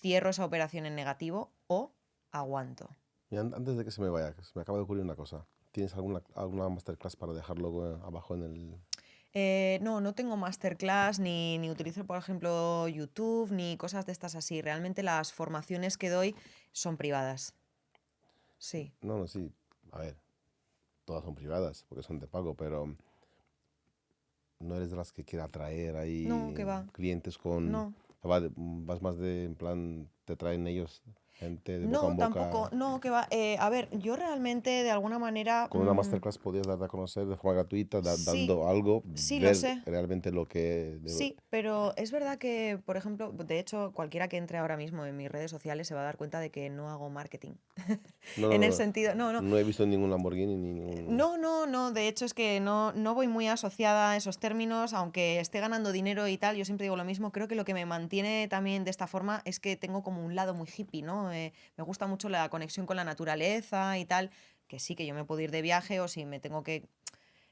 cierro esa operación en negativo o aguanto. Y antes de que se me vaya, se me acaba de ocurrir una cosa. ¿Tienes alguna masterclass para dejarlo abajo en el...? No, no tengo masterclass ni utilizo, por ejemplo, YouTube ni cosas de estas así. Realmente las formaciones que doy son privadas. Sí. No, no, sí. A ver, todas son privadas porque son de pago, pero no eres de las que quiera atraer No, que ahí va. clientes con... No. Vas más de, en plan, te traen ellos gente de boca No, en tampoco. boca. No, que va. A ver, yo realmente de alguna manera. Con una masterclass podías dar a conocer de forma gratuita, Sí, dando algo, sí, lo ver sé. realmente lo que... Sí, pero es verdad que, por ejemplo, de hecho, cualquiera que entre ahora mismo en mis redes sociales se va a dar cuenta de que no hago marketing. No, no, En el no. sentido, no, no. No he visto ningún Lamborghini ni ningún... No, no, no, de hecho es que no voy muy asociada a esos términos, aunque esté ganando dinero y tal, yo siempre digo lo mismo, creo que lo que me mantiene también de esta forma es que tengo como un lado muy hippie, ¿no? Me gusta mucho la conexión con la naturaleza y tal, que sí, que yo me puedo ir de viaje o si me tengo que,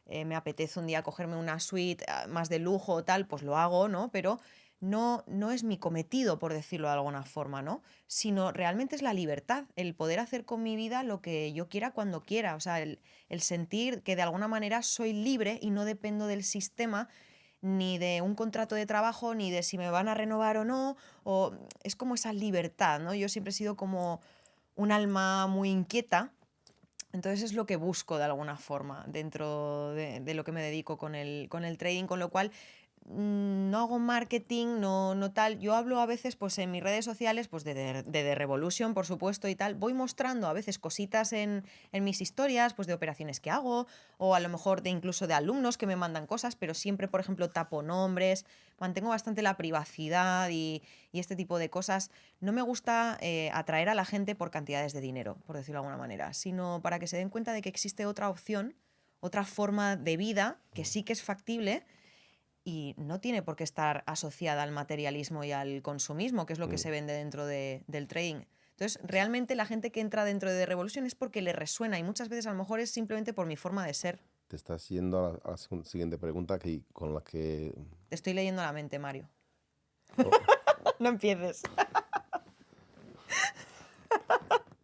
me apetece un día cogerme una suite más de lujo o tal, pues lo hago, ¿no? Pero no es mi cometido, por decirlo de alguna forma, ¿no? Sino realmente es la libertad, el poder hacer con mi vida lo que yo quiera cuando quiera, o sea, el sentir que de alguna manera soy libre y no dependo del sistema ni de un contrato de trabajo, ni de si me van a renovar o no, o es como esa libertad, ¿no? Yo siempre he sido como un alma muy inquieta, entonces es lo que busco de alguna forma dentro de lo que me dedico con el trading, con lo cual no hago marketing, no tal. Yo hablo a veces pues en mis redes sociales pues de The Revolution, por supuesto, y tal. Voy mostrando a veces cositas en mis historias, pues de operaciones que hago, o a lo mejor de incluso de alumnos que me mandan cosas, pero siempre, por ejemplo, tapo nombres, mantengo bastante la privacidad y este tipo de cosas. No me gusta atraer a la gente por cantidades de dinero, por decirlo de alguna manera, sino para que se den cuenta de que existe otra opción, otra forma de vida que sí que es factible y no tiene por qué estar asociada al materialismo y al consumismo, que es lo que Mm. se vende dentro del trading. Entonces, realmente la gente que entra dentro de The Revolution es porque le resuena y muchas veces a lo mejor es simplemente por mi forma de ser. Te estás yendo a la siguiente pregunta con la que... Te estoy leyendo la mente, Mario. o- No empieces.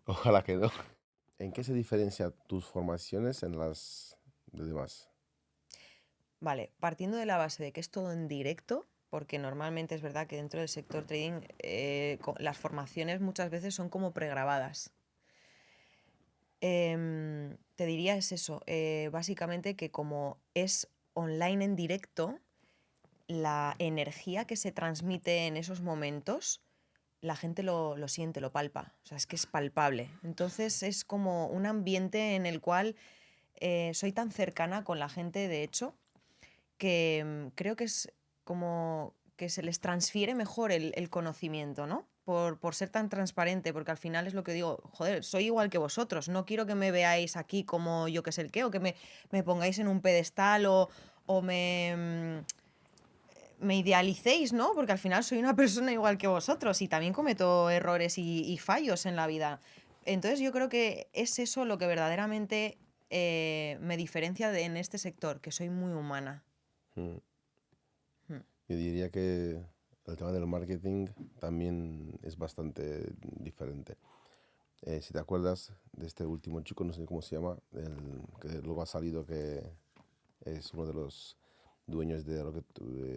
ojalá que no. ¿En qué se diferencian tus formaciones en las de demás? Vale, partiendo de la base de que es todo en directo, porque normalmente es verdad que dentro del sector trading las formaciones muchas veces son como pregrabadas. Te diría es eso, básicamente que como es online en directo, la energía que se transmite en esos momentos, la gente lo siente, lo palpa, o sea, es que es palpable. Entonces es como un ambiente en el cual soy tan cercana con la gente, de hecho, que creo que es como que se les transfiere mejor el conocimiento, ¿no? Por ser tan transparente, porque al final es lo que digo, joder, soy igual que vosotros, no quiero que me veáis aquí como yo que sé el qué, o que me pongáis en un pedestal o me idealicéis, ¿no? Porque al final soy una persona igual que vosotros y también cometo errores y fallos en la vida. Entonces yo creo que es eso lo que verdaderamente me diferencia en este sector, que soy muy humana. Mm. Mm. Yo diría que el tema del marketing también es bastante diferente. Si te acuerdas de este último chico, no sé cómo se llama, que luego ha salido que es uno de los dueños de Rocket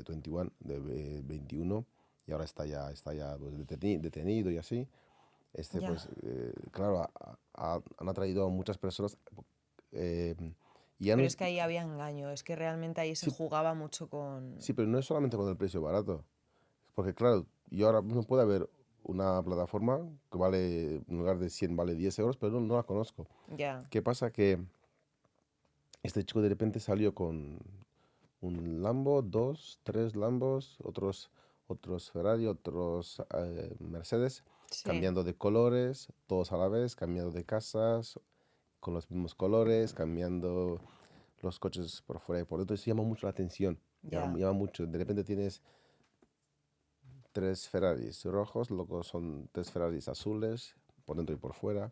21, de 21, y ahora está ya pues, detenido y así. Ya. Pues, claro, han atraído a muchas personas. eh, y ya no Pero es, es que ahí había engaño, es que realmente ahí se sí, jugaba mucho con... sí, pero no es solamente con el precio barato. Porque claro, yo ahora mismo puede haber una plataforma que vale, en lugar de 100 vale 10 euros, pero no la conozco. Ya, ¿Qué pasa? Que este chico de repente salió con un Lambo, dos, tres Lambos, otros Ferrari, otros Mercedes, sí, cambiando de colores, todos a la vez, cambiando de casas, con los mismos colores, cambiando los coches por fuera y por dentro. Eso llama mucho la atención, ya, llama mucho. De repente tienes tres Ferraris rojos, luego son tres Ferraris azules, por dentro y por fuera.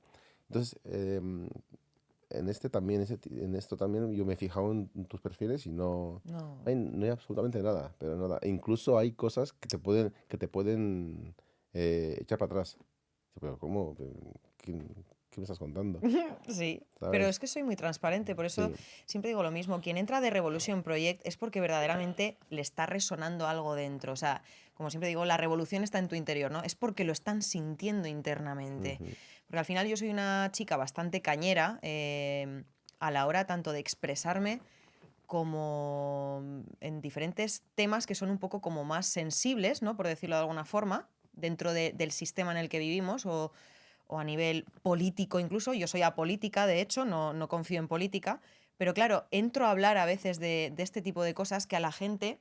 Entonces, en esto también yo me he fijado en tus perfiles y no, no hay absolutamente nada, pero nada. E incluso hay cosas que te pueden echar para atrás. Pero ¿cómo? ¿Qué, qué me estás contando? Sí, pero ¿Sabes? es que soy muy transparente, por eso Sí. siempre digo lo mismo. Quien entra de Revolution Project es porque verdaderamente le está resonando algo dentro. O sea, como siempre digo, la revolución está en tu interior, ¿no? Es porque lo están sintiendo internamente. Ujú, Porque al final yo soy una chica bastante cañera a la hora tanto de expresarme como en diferentes temas que son un poco como más sensibles, ¿no? Por decirlo de alguna forma, dentro del sistema en el que vivimos o a nivel político incluso. Yo soy apolítica, de hecho, no confío en política, pero claro, entro a hablar a veces de este tipo de cosas que a la gente,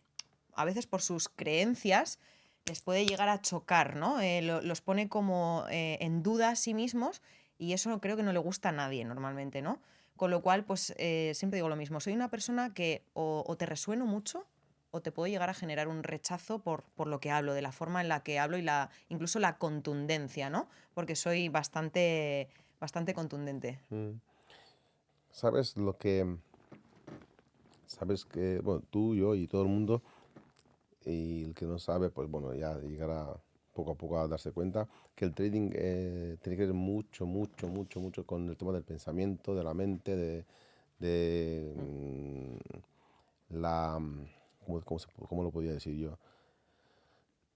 a veces por sus creencias, les puede llegar a chocar, ¿no? Los pone como en duda a sí mismos y eso creo que no le gusta a nadie normalmente, ¿no? Con lo cual, pues siempre digo lo mismo, soy una persona que o te resueno mucho o te puedo llegar a generar un rechazo por lo que hablo, de la forma en la que hablo y incluso la contundencia, ¿no? Porque soy bastante contundente. mm. ¿Sabes lo que... Sabes que, bueno, tú, yo y todo el mundo, y el que no sabe, pues bueno, ya llegará poco a poco a darse cuenta que el trading tiene que ver mucho, mucho, mucho, mucho con el tema del pensamiento, de la mente, de Mm. la... ¿cómo lo podía decir yo?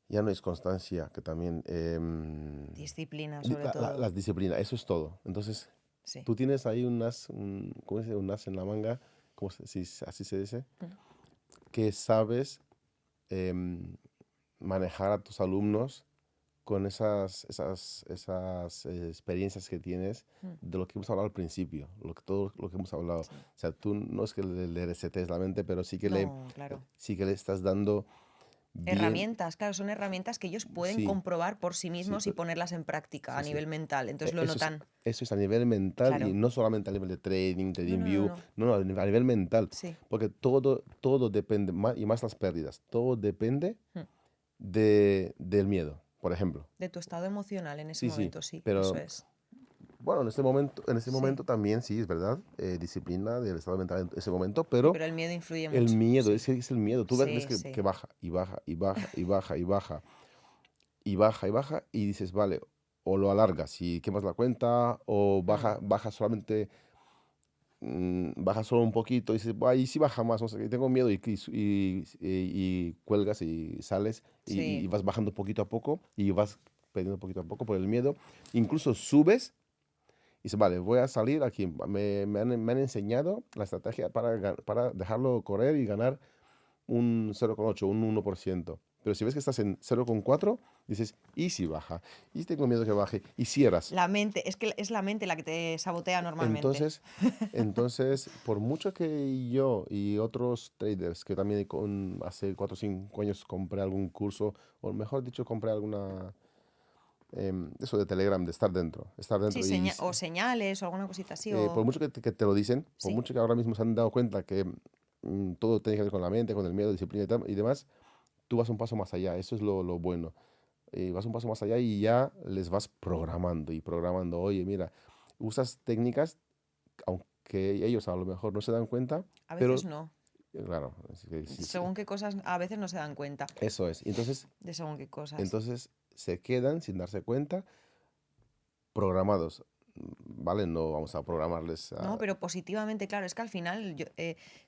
Ya no es constancia, que también... Disciplina, sobre todo. la disciplina, eso es todo. Entonces, Sí. tú tienes ahí un as, ¿cómo se dice? Un as en la manga, si así se dice, Mm. que sabes manejar a tus alumnos con esas experiencias que tienes Mm. de lo que hemos hablado al principio, todo lo que hemos hablado. O Sí. sea, tú no es que le resetes la mente, pero No, claro. sí que le estás dando bien, Herramientas, claro, son herramientas que ellos pueden sí, comprobar por sí sí, mismos y ponerlas en práctica a sí, sí. nivel mental. Entonces lo notan. Eso es a nivel mental y Claro. no solamente a nivel de trading, No, no, no, view, no. no, no, a nivel mental, Sí. porque todo depende, y más las pérdidas, todo depende Mm. del miedo, por ejemplo. De tu estado emocional en ese Sí, sí, momento, sí, eso pero es. bueno, en este Sí. momento también sí, es verdad, disciplina del estado mental en ese momento, Sí, pero pero el miedo influye el mucho. miedo, Sí. es el miedo, tú ves Sí, que sí. baja y baja y baja y baja y baja y baja y baja y dices, vale, o lo alargas y quemas la cuenta, o Mm. baja solamente, baja solo un poquito y dices, y si baja más, no sé qué, tengo miedo y cuelgas y sales y Sí. vas bajando poquito a poco y vas perdiendo poquito a poco por el miedo, incluso subes. Y dice, vale, voy a salir aquí. Me han enseñado la estrategia para dejarlo correr y ganar un 0,8 un 1%. Pero si ves que estás en 0,4, dices, ¿y si baja? Y si tengo miedo que baje. Y cierras. La mente, es que es la mente la que te sabotea normalmente. Entonces, por mucho que yo y otros traders que también hace 4 o 5 años compré algún curso, o mejor dicho, compré alguna, eso de Telegram, de estar Sí, dentro o señales o alguna cosita así, por mucho que te lo dicen, por sí. mucho que ahora mismo se han dado cuenta que todo tiene que ver con la mente, con el miedo, disciplina y demás, tú vas un paso más allá, eso es lo bueno. Vas un paso más allá y ya les vas programando y programando. Oye, mira, usas técnicas, aunque ellos a lo mejor no se dan cuenta, A veces pero no. claro, es que sí, sí, Según qué cosas, a veces no se dan cuenta eso es. de según qué cosas. Entonces se quedan sin darse cuenta programados. ¿Vale? No vamos a programarles No, pero positivamente, claro, es que al final yo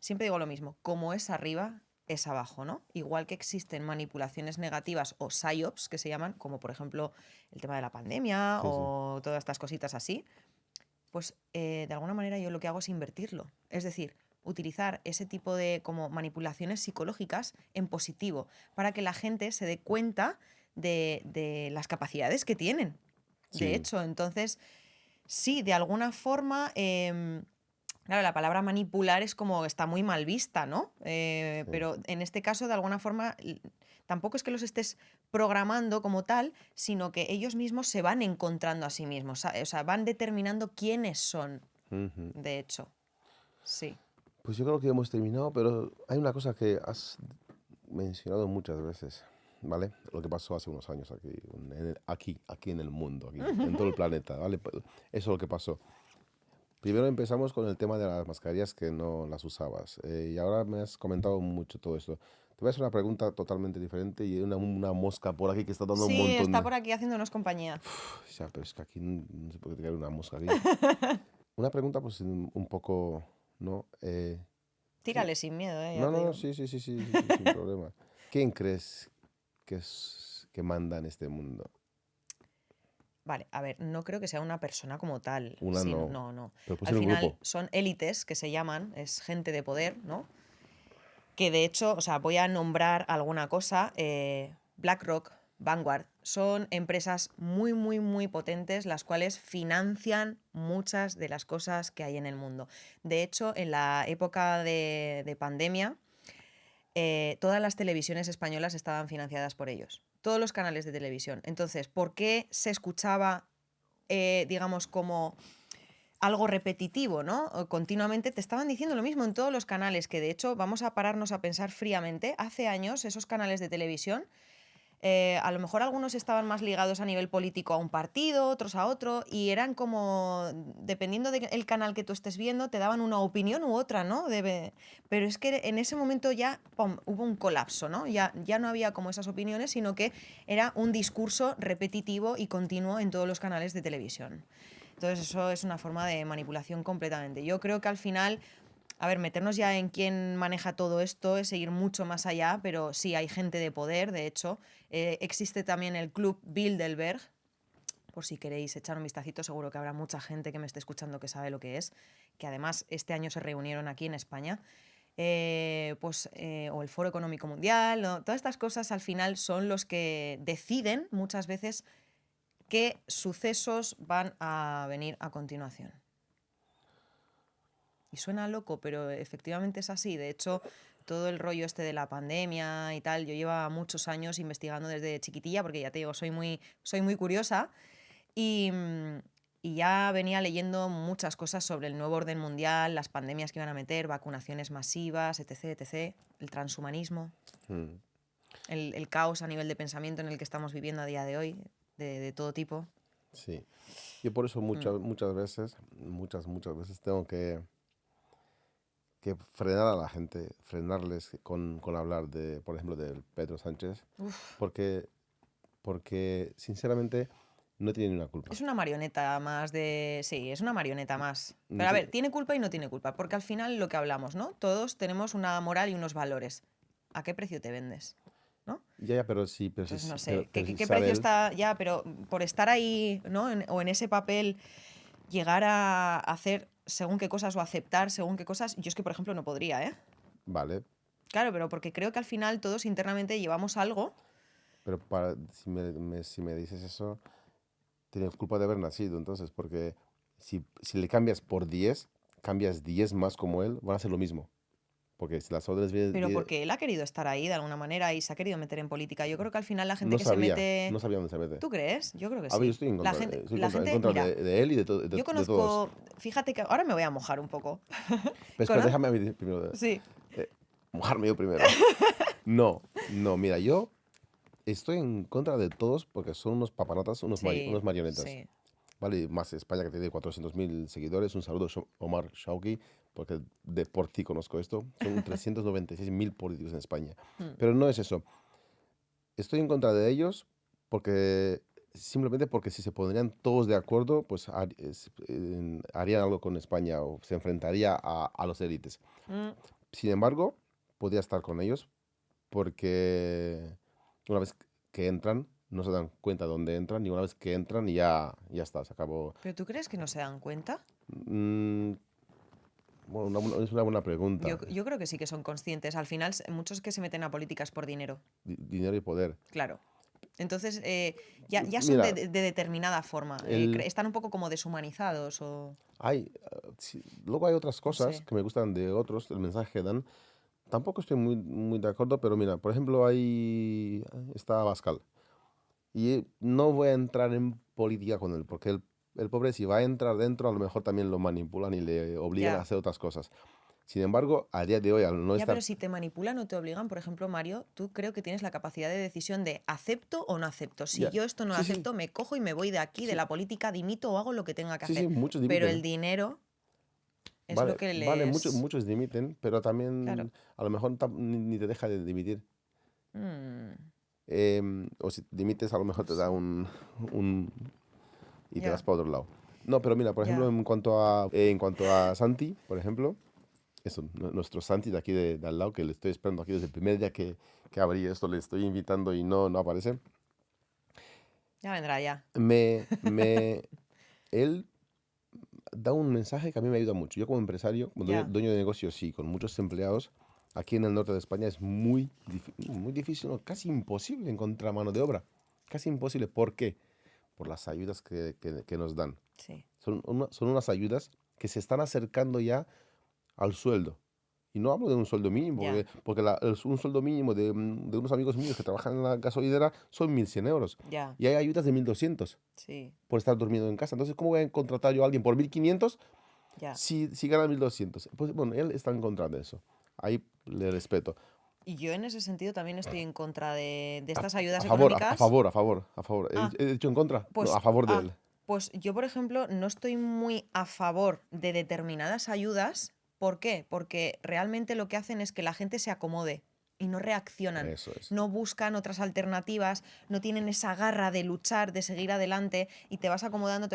siempre digo lo mismo, como es arriba, es abajo, ¿no? Igual que existen manipulaciones negativas o psyops que se llaman, como por ejemplo el tema de la pandemia Sí, sí. o todas estas cositas así, pues de alguna manera yo lo que hago es invertirlo. Es decir, utilizar ese tipo de como manipulaciones psicológicas en positivo, para que la gente se dé cuenta de las capacidades que tienen. De Sí, hecho, entonces, sí, de alguna forma, claro, la palabra manipular es como está muy mal vista, ¿no? sí. Pero en este caso, de alguna forma, tampoco es que los estés programando como tal, sino que ellos mismos se van encontrando a sí mismos, o sea, van determinando quiénes son, Ujú. de hecho. Sí. Pues yo creo que hemos terminado, pero hay una cosa que has mencionado muchas veces, ¿vale? Lo que pasó hace unos años aquí, aquí en el mundo, aquí, en todo el planeta, ¿vale? Pues eso es lo que pasó. Primero empezamos con el tema de las mascarillas que no las usabas, y ahora me has comentado mucho todo esto. Te voy a hacer una pregunta totalmente diferente y hay una mosca por aquí que está dando un Sí, montón está de... por aquí haciéndonos compañía. O sea, pero es que aquí no se puede tener una mosca aquí. Una pregunta pues un poco, ¿no? ¿Qué- Tírale sin miedo, ya No, te no, no, digo. sí, sí, sí, sí, sí, sí, sin problema. ¿Quién crees que manda en este mundo? Vale, a ver, no creo que sea una persona como tal, Una sino, no, no, no. pero puede Al ser un final grupo. son élites que se llaman, es gente de poder, ¿no? Que de hecho, o sea, voy a nombrar alguna cosa. BlackRock, Vanguard, son empresas muy, muy, muy potentes, las cuales financian muchas de las cosas que hay en el mundo. De hecho, en la época de pandemia, todas las televisiones españolas estaban financiadas por ellos. Todos los canales de televisión. Entonces, ¿por qué se escuchaba, digamos, como algo repetitivo, ¿no? O continuamente te estaban diciendo lo mismo en todos los canales, que de hecho vamos a pararnos a pensar fríamente. Hace años esos canales de televisión, a lo mejor algunos estaban más ligados a nivel político a un partido, otros a otro, y eran como, dependiendo del canal que tú estés viendo, te daban una opinión u otra, ¿no? Pero es que en ese momento ya ¡pum!, hubo un colapso, ¿no? Ya no había como esas opiniones, sino que era un discurso repetitivo y continuo en todos los canales de televisión. Entonces eso es una forma de manipulación completamente. Yo creo que al final, a ver, meternos ya en quién maneja todo esto es seguir mucho más allá, pero sí hay gente de poder, de hecho. Existe también el Club Bilderberg, por si queréis echar un vistacito, seguro que habrá mucha gente que me esté escuchando que sabe lo que es, que además este año se reunieron aquí en España. O el Foro Económico Mundial, ¿no? Todas estas cosas al final son los que deciden muchas veces qué sucesos van a venir a continuación. Y suena loco, pero efectivamente es así. De hecho, todo el rollo este de la pandemia y tal, yo llevaba muchos años investigando desde chiquitilla, porque ya te digo, soy muy curiosa, y, y ya venía leyendo muchas cosas sobre el nuevo orden mundial, las pandemias que iban a meter, vacunaciones masivas, etc., etc., el transhumanismo, Mm, el caos a nivel de pensamiento en el que estamos viviendo a día de hoy, de todo tipo. sí. Yo por eso Mm. muchas veces tengo que frenar a la gente, frenarles con hablar de, por ejemplo, de Pedro Sánchez, Uf. porque, porque sinceramente no tiene ni una culpa. Es una marioneta más de... Sí, es una marioneta más. No Pero a ver, tiene- tiene culpa y no tiene culpa, porque al final lo que hablamos, ¿no? Todos tenemos una moral y unos valores. ¿A qué precio te vendes? ¿No? Ya, ya, pero sí, Entonces, no sé, ¿qué, pero qué- sí qué sabe precio él, está ya? Pero por estar ahí, ¿no? O en ese papel, llegar a hacer según qué cosas o aceptar según qué cosas, yo es que, por ejemplo, no podría, ¿eh? vale, Claro, pero porque creo que al final todos internamente llevamos algo. pero si me dices eso, tiene culpa de haber nacido, entonces, porque si le cambias por 10 cambias 10 más como él, van a hacer lo mismo. Porque si las órdenes Pero porque él ha querido estar ahí de alguna manera y se ha querido meter en política. Yo creo que al final la gente no que se sabía, mete... no sabía dónde se mete. ¿Tú crees? Yo creo que A ver, yo sí. estoy La gente, estoy la en gente, contra mira, de él y yo de todos. conozco, fíjate que ahora me voy a mojar un poco. Pero espera, Cono- déjame a mí primero Sí. mojarme yo primero. No, no, mira, yo estoy en contra de todos porque son unos papanatas, Sí, unos marionetas. sí. ¿Vale? Y más España que tiene 400.000 seguidores. Un saludo, Omar Shauki, porque por ti conozco esto. Son 396.000 políticos en España. Mm. Pero no es eso. Estoy en contra de ellos porque simplemente porque si se pondrían todos de acuerdo, pues harían algo con España o se enfrentaría a los élites. Mm. Sin embargo, podría estar con ellos porque una vez que entran, no se dan cuenta de dónde entran y una vez que entran ya está, se acabó. ¿Pero tú crees que no se dan cuenta? Mm, bueno, es una buena pregunta. Yo creo que sí que son conscientes. Al final, muchos que se meten a políticas por dinero. Dinero y poder. Claro. Entonces, ya son Mira, de determinada forma. el, Están un poco como deshumanizados o... sí, luego hay otras No cosas sé. que me gustan de otros, el mensaje que dan. Tampoco estoy muy de acuerdo, pero mira, por ejemplo, ahí está Abascal. Y no voy a entrar en política con él, porque el pobre si va a entrar dentro, a lo mejor también lo manipulan y le obligan a Ya. hacer otras cosas. Sin embargo, a día de hoy, al no Ya, pero estar... si te manipulan o te obligan, por ejemplo, Mario, tú creo que tienes la capacidad de decisión de acepto o no acepto. Si Ya, yo esto no lo sí, sí, acepto, me cojo y me voy de aquí, de sí, la política, dimito o hago lo que tenga que sí, sí, hacer. muchos Pero dimiten. el dinero, es lo Vale, que vale, les... muchos dimiten, pero Claro. también a lo mejor ni te deja de dimitir. Mm, O si dimites, a lo mejor no te da sé. un y te vas Ya, para otro lado. No, pero mira, por ejemplo, ya. en cuanto a Santi, por ejemplo, eso, nuestro Santi de aquí de al lado, que le estoy esperando aquí desde el primer día que abrí esto, le estoy invitando y no aparece. Ya vendrá ya. Me, me, él da un mensaje que a mí me ayuda mucho. Yo como empresario, como dueño, Ya, dueño de negocio, sí, con muchos empleados, aquí en el norte de España es muy difícil, no, casi imposible encontrar mano de obra. Casi imposible. ¿Por qué? Por las ayudas que nos dan. sí. Son unas ayudas que se están acercando ya al sueldo. Y no hablo de un sueldo mínimo, Ya, porque un sueldo mínimo de unos amigos míos que trabajan en la gasolinera son 1.100 euros. ya. Y hay ayudas de 1.200 Sí, por estar durmiendo en casa. Entonces, ¿cómo voy a contratar yo a alguien por 1.500 ya. si gana 1.200? Pues bueno, él está en contra de eso. Ahí le respeto. Y yo en ese sentido también estoy en contra de A, estas a ayudas favor, a económicas. favor, a favor, a favor. ¿He, Ah, he dicho en contra? No, a pues, favor de él. pues yo, por ejemplo, no estoy muy a favor de determinadas ayudas. ¿Por qué? Porque realmente lo que hacen es que la gente se acomode y no reaccionan, Eso es. no buscan otras alternativas, no tienen esa garra de luchar, de seguir adelante y te vas acomodando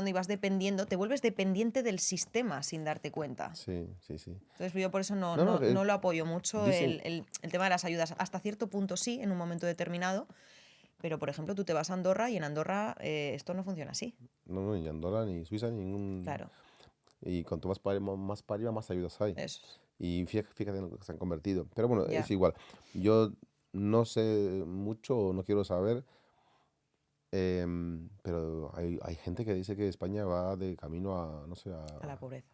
y vas dependiendo, te vuelves dependiente del sistema sin darte cuenta. Sí, sí, sí. Entonces yo por eso no, No, no, que no lo apoyo mucho dicen, el tema de las ayudas. Hasta cierto punto sí, en un momento determinado, pero por ejemplo tú te vas a Andorra y en Andorra esto no funciona así. no, no, ni Andorra, ni Suiza, ningún. Claro, Y cuanto más para arriba, más ayudas hay. eso es. Y fíjate en lo que se han convertido. Pero bueno, es Ya. igual. Yo no sé mucho, o no quiero saber, pero hay gente que dice que España va de camino a, no sé, A la pobreza.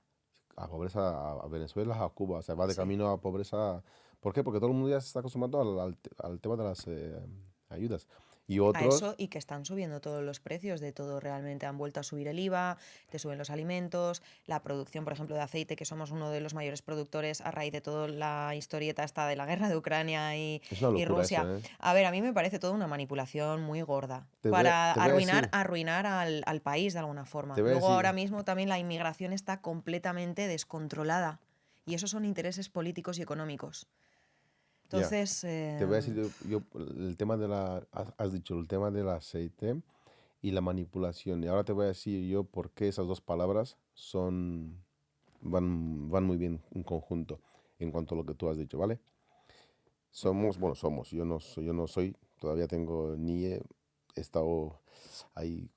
a pobreza, a Venezuela, a Cuba. O sea, va de Sí. camino a pobreza. ¿Por qué? Porque todo el mundo ya se está acostumbrando al tema de las ayudas. Y A otros, eso y que están subiendo todos los precios de todo realmente. Han vuelto a subir el IVA, te suben los alimentos, la producción, por ejemplo, de aceite, que somos uno de los mayores productores a raíz de toda la historieta esta de la guerra de Ucrania es una y locura eso, Rusia. ¿eh? A ver, a mí me parece toda una manipulación muy gorda Te voy a, para te voy a decir, arruinar al país de alguna te forma. voy a Luego ahora decir, mismo también la inmigración está completamente descontrolada y esos son intereses políticos y económicos. ya. Entonces, Te voy a decir, yo, el tema has dicho, el tema del aceite y la manipulación. Y ahora te voy a decir yo por qué esas dos palabras van muy bien en conjunto en cuanto a lo que tú has dicho, ¿vale? Yo no soy, todavía tengo NIE, he estado ahí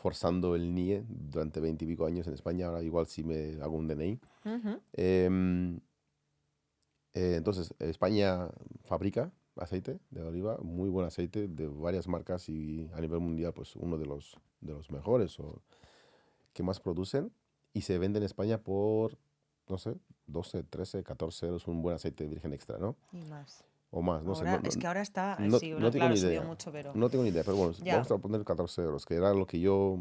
forzando el NIE durante 20 y pico años en España, ahora igual si me hago un DNI. ujú, Em, entonces, España fabrica aceite de oliva, muy buen aceite de varias marcas y a nivel mundial, pues uno de los mejores o que más producen y se vende en España por, no sé, 12 13 14 euros un buen aceite virgen extra, ¿no? y más. O más, no sé, Ahora, es que ahora está, no, sí, no bueno, tengo claro, ni subió idea. mucho, pero No tengo ni idea, pero bueno, ya, vamos a poner 14 euros, que era lo que yo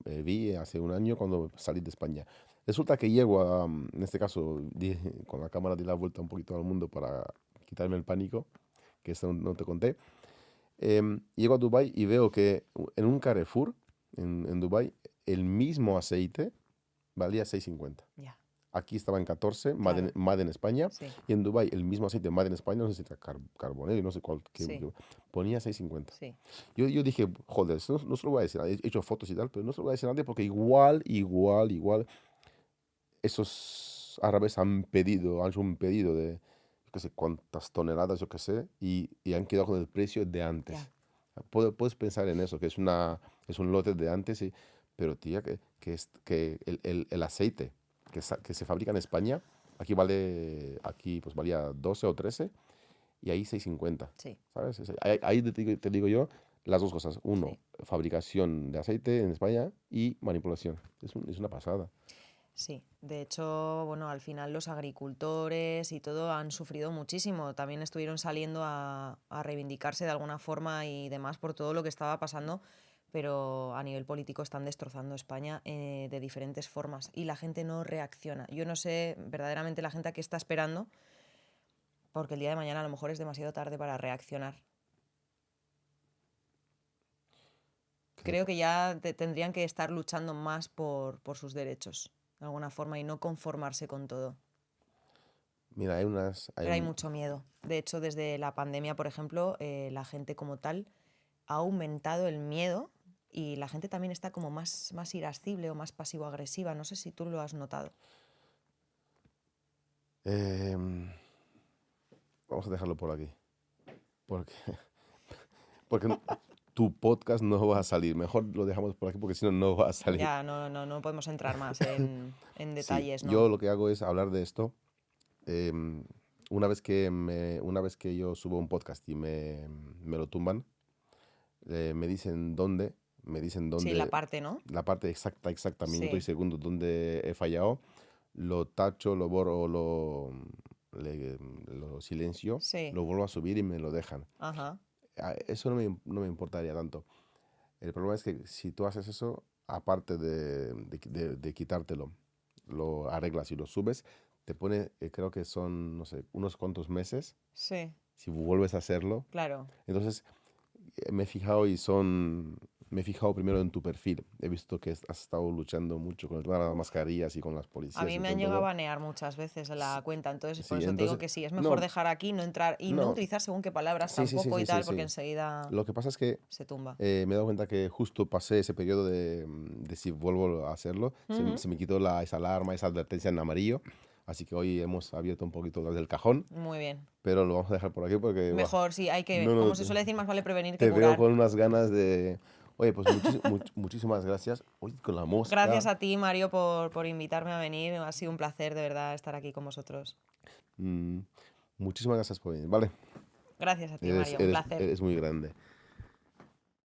vi hace un año cuando salí de España. Resulta que llego en este caso, con la cámara di la vuelta un poquito al mundo para quitarme el pánico, que esto no te conté. Llego a Dubai y veo que en un Carrefour, en Dubai, el mismo aceite valía 6,50. ya, Aquí estaba en 14, claro, Made en España, sí, y en Dubai el mismo aceite Made en España, no sé si era Carbonell, no sé cuál, sí, ponía 6,50. sí, Yo dije, joder, esto no se lo voy a decir, he hecho fotos y tal, pero no se lo voy a decir a nadie porque igual, esos árabes han hecho un pedido de, yo qué sé, cuántas toneladas, yo qué sé, y han quedado con el precio de ya, antes. Puedes pensar en eso, que es un lote de antes, pero tía, que el aceite que se fabrica en España, aquí pues valía 12 o 13 y ahí 6,50, sí, ¿sabes? Ahí te digo yo las dos cosas. Uno, sí, fabricación de aceite en España y manipulación. Es una pasada. sí. De hecho, bueno, al final los agricultores y todo han sufrido muchísimo. También estuvieron saliendo a reivindicarse de alguna forma y demás por todo lo que estaba pasando, pero a nivel político están destrozando España de diferentes formas y la gente no reacciona. Yo no sé verdaderamente la gente a qué está esperando, porque el día de mañana a lo mejor es demasiado tarde para reaccionar. Que Creo que ya tendrían que estar luchando más por sus derechos. de alguna forma, y no conformarse con todo. Mira, Pero hay mucho miedo. De hecho, desde la pandemia, por ejemplo, la gente como tal ha aumentado el miedo y la gente también está como más irascible o más pasivo-agresiva. No sé si tú lo has notado. Vamos a dejarlo por aquí. Porque, porque tu podcast no va a salir. Mejor lo dejamos por aquí porque si no, no va a salir. Ya, no podemos entrar más en Sí, detalles, ¿no? yo lo que hago es hablar de esto. em, una vez que yo subo un podcast y me lo tumban, me dicen dónde, Sí, la parte, ¿no? la parte exacta, minuto y Sí, segundo donde he fallado, lo tacho, lo borro, lo silencio, sí, lo vuelvo a subir y me lo dejan. ajá, Eso no me importaría tanto. El problema es que si tú haces eso, aparte de quitártelo, lo arreglas y lo subes, te pone, creo que son, no sé, unos cuantos meses sí, si vuelves a hacerlo. claro. Entonces, me he fijado primero en tu perfil. He visto que has estado luchando mucho con el tema de las Uf. mascarillas y con las A policías mí y me con han llegado a todo. banear muchas veces en la cuenta, entonces por Sí, eso te digo entonces, que sí, es mejor no, dejar aquí, no entrar y no no, utilizar según qué palabras sí, sí, sí, tampoco sí, y sí, tal, porque sí. enseguida Lo que pasa es que se tumba. me he dado cuenta que justo pasé ese periodo de si vuelvo a hacerlo, Ujú. se me quitó esa alarma, esa advertencia en amarillo, así que hoy hemos abierto un poquito del cajón, Muy bien. pero lo vamos a dejar por aquí porque, buah, Mejor, sí, hay que, no, no, como se suele decir, más vale prevenir que te veo curar. con unas ganas de... Oye, pues muchísimas gracias. Oye, con la Gracias mosca. a ti, Mario, por invitarme a venir. Ha sido un placer, de verdad, estar aquí con vosotros. mm, Muchísimas gracias por venir, ¿vale? Gracias a ti, Eres, Mario, un eres, placer. eres muy grande.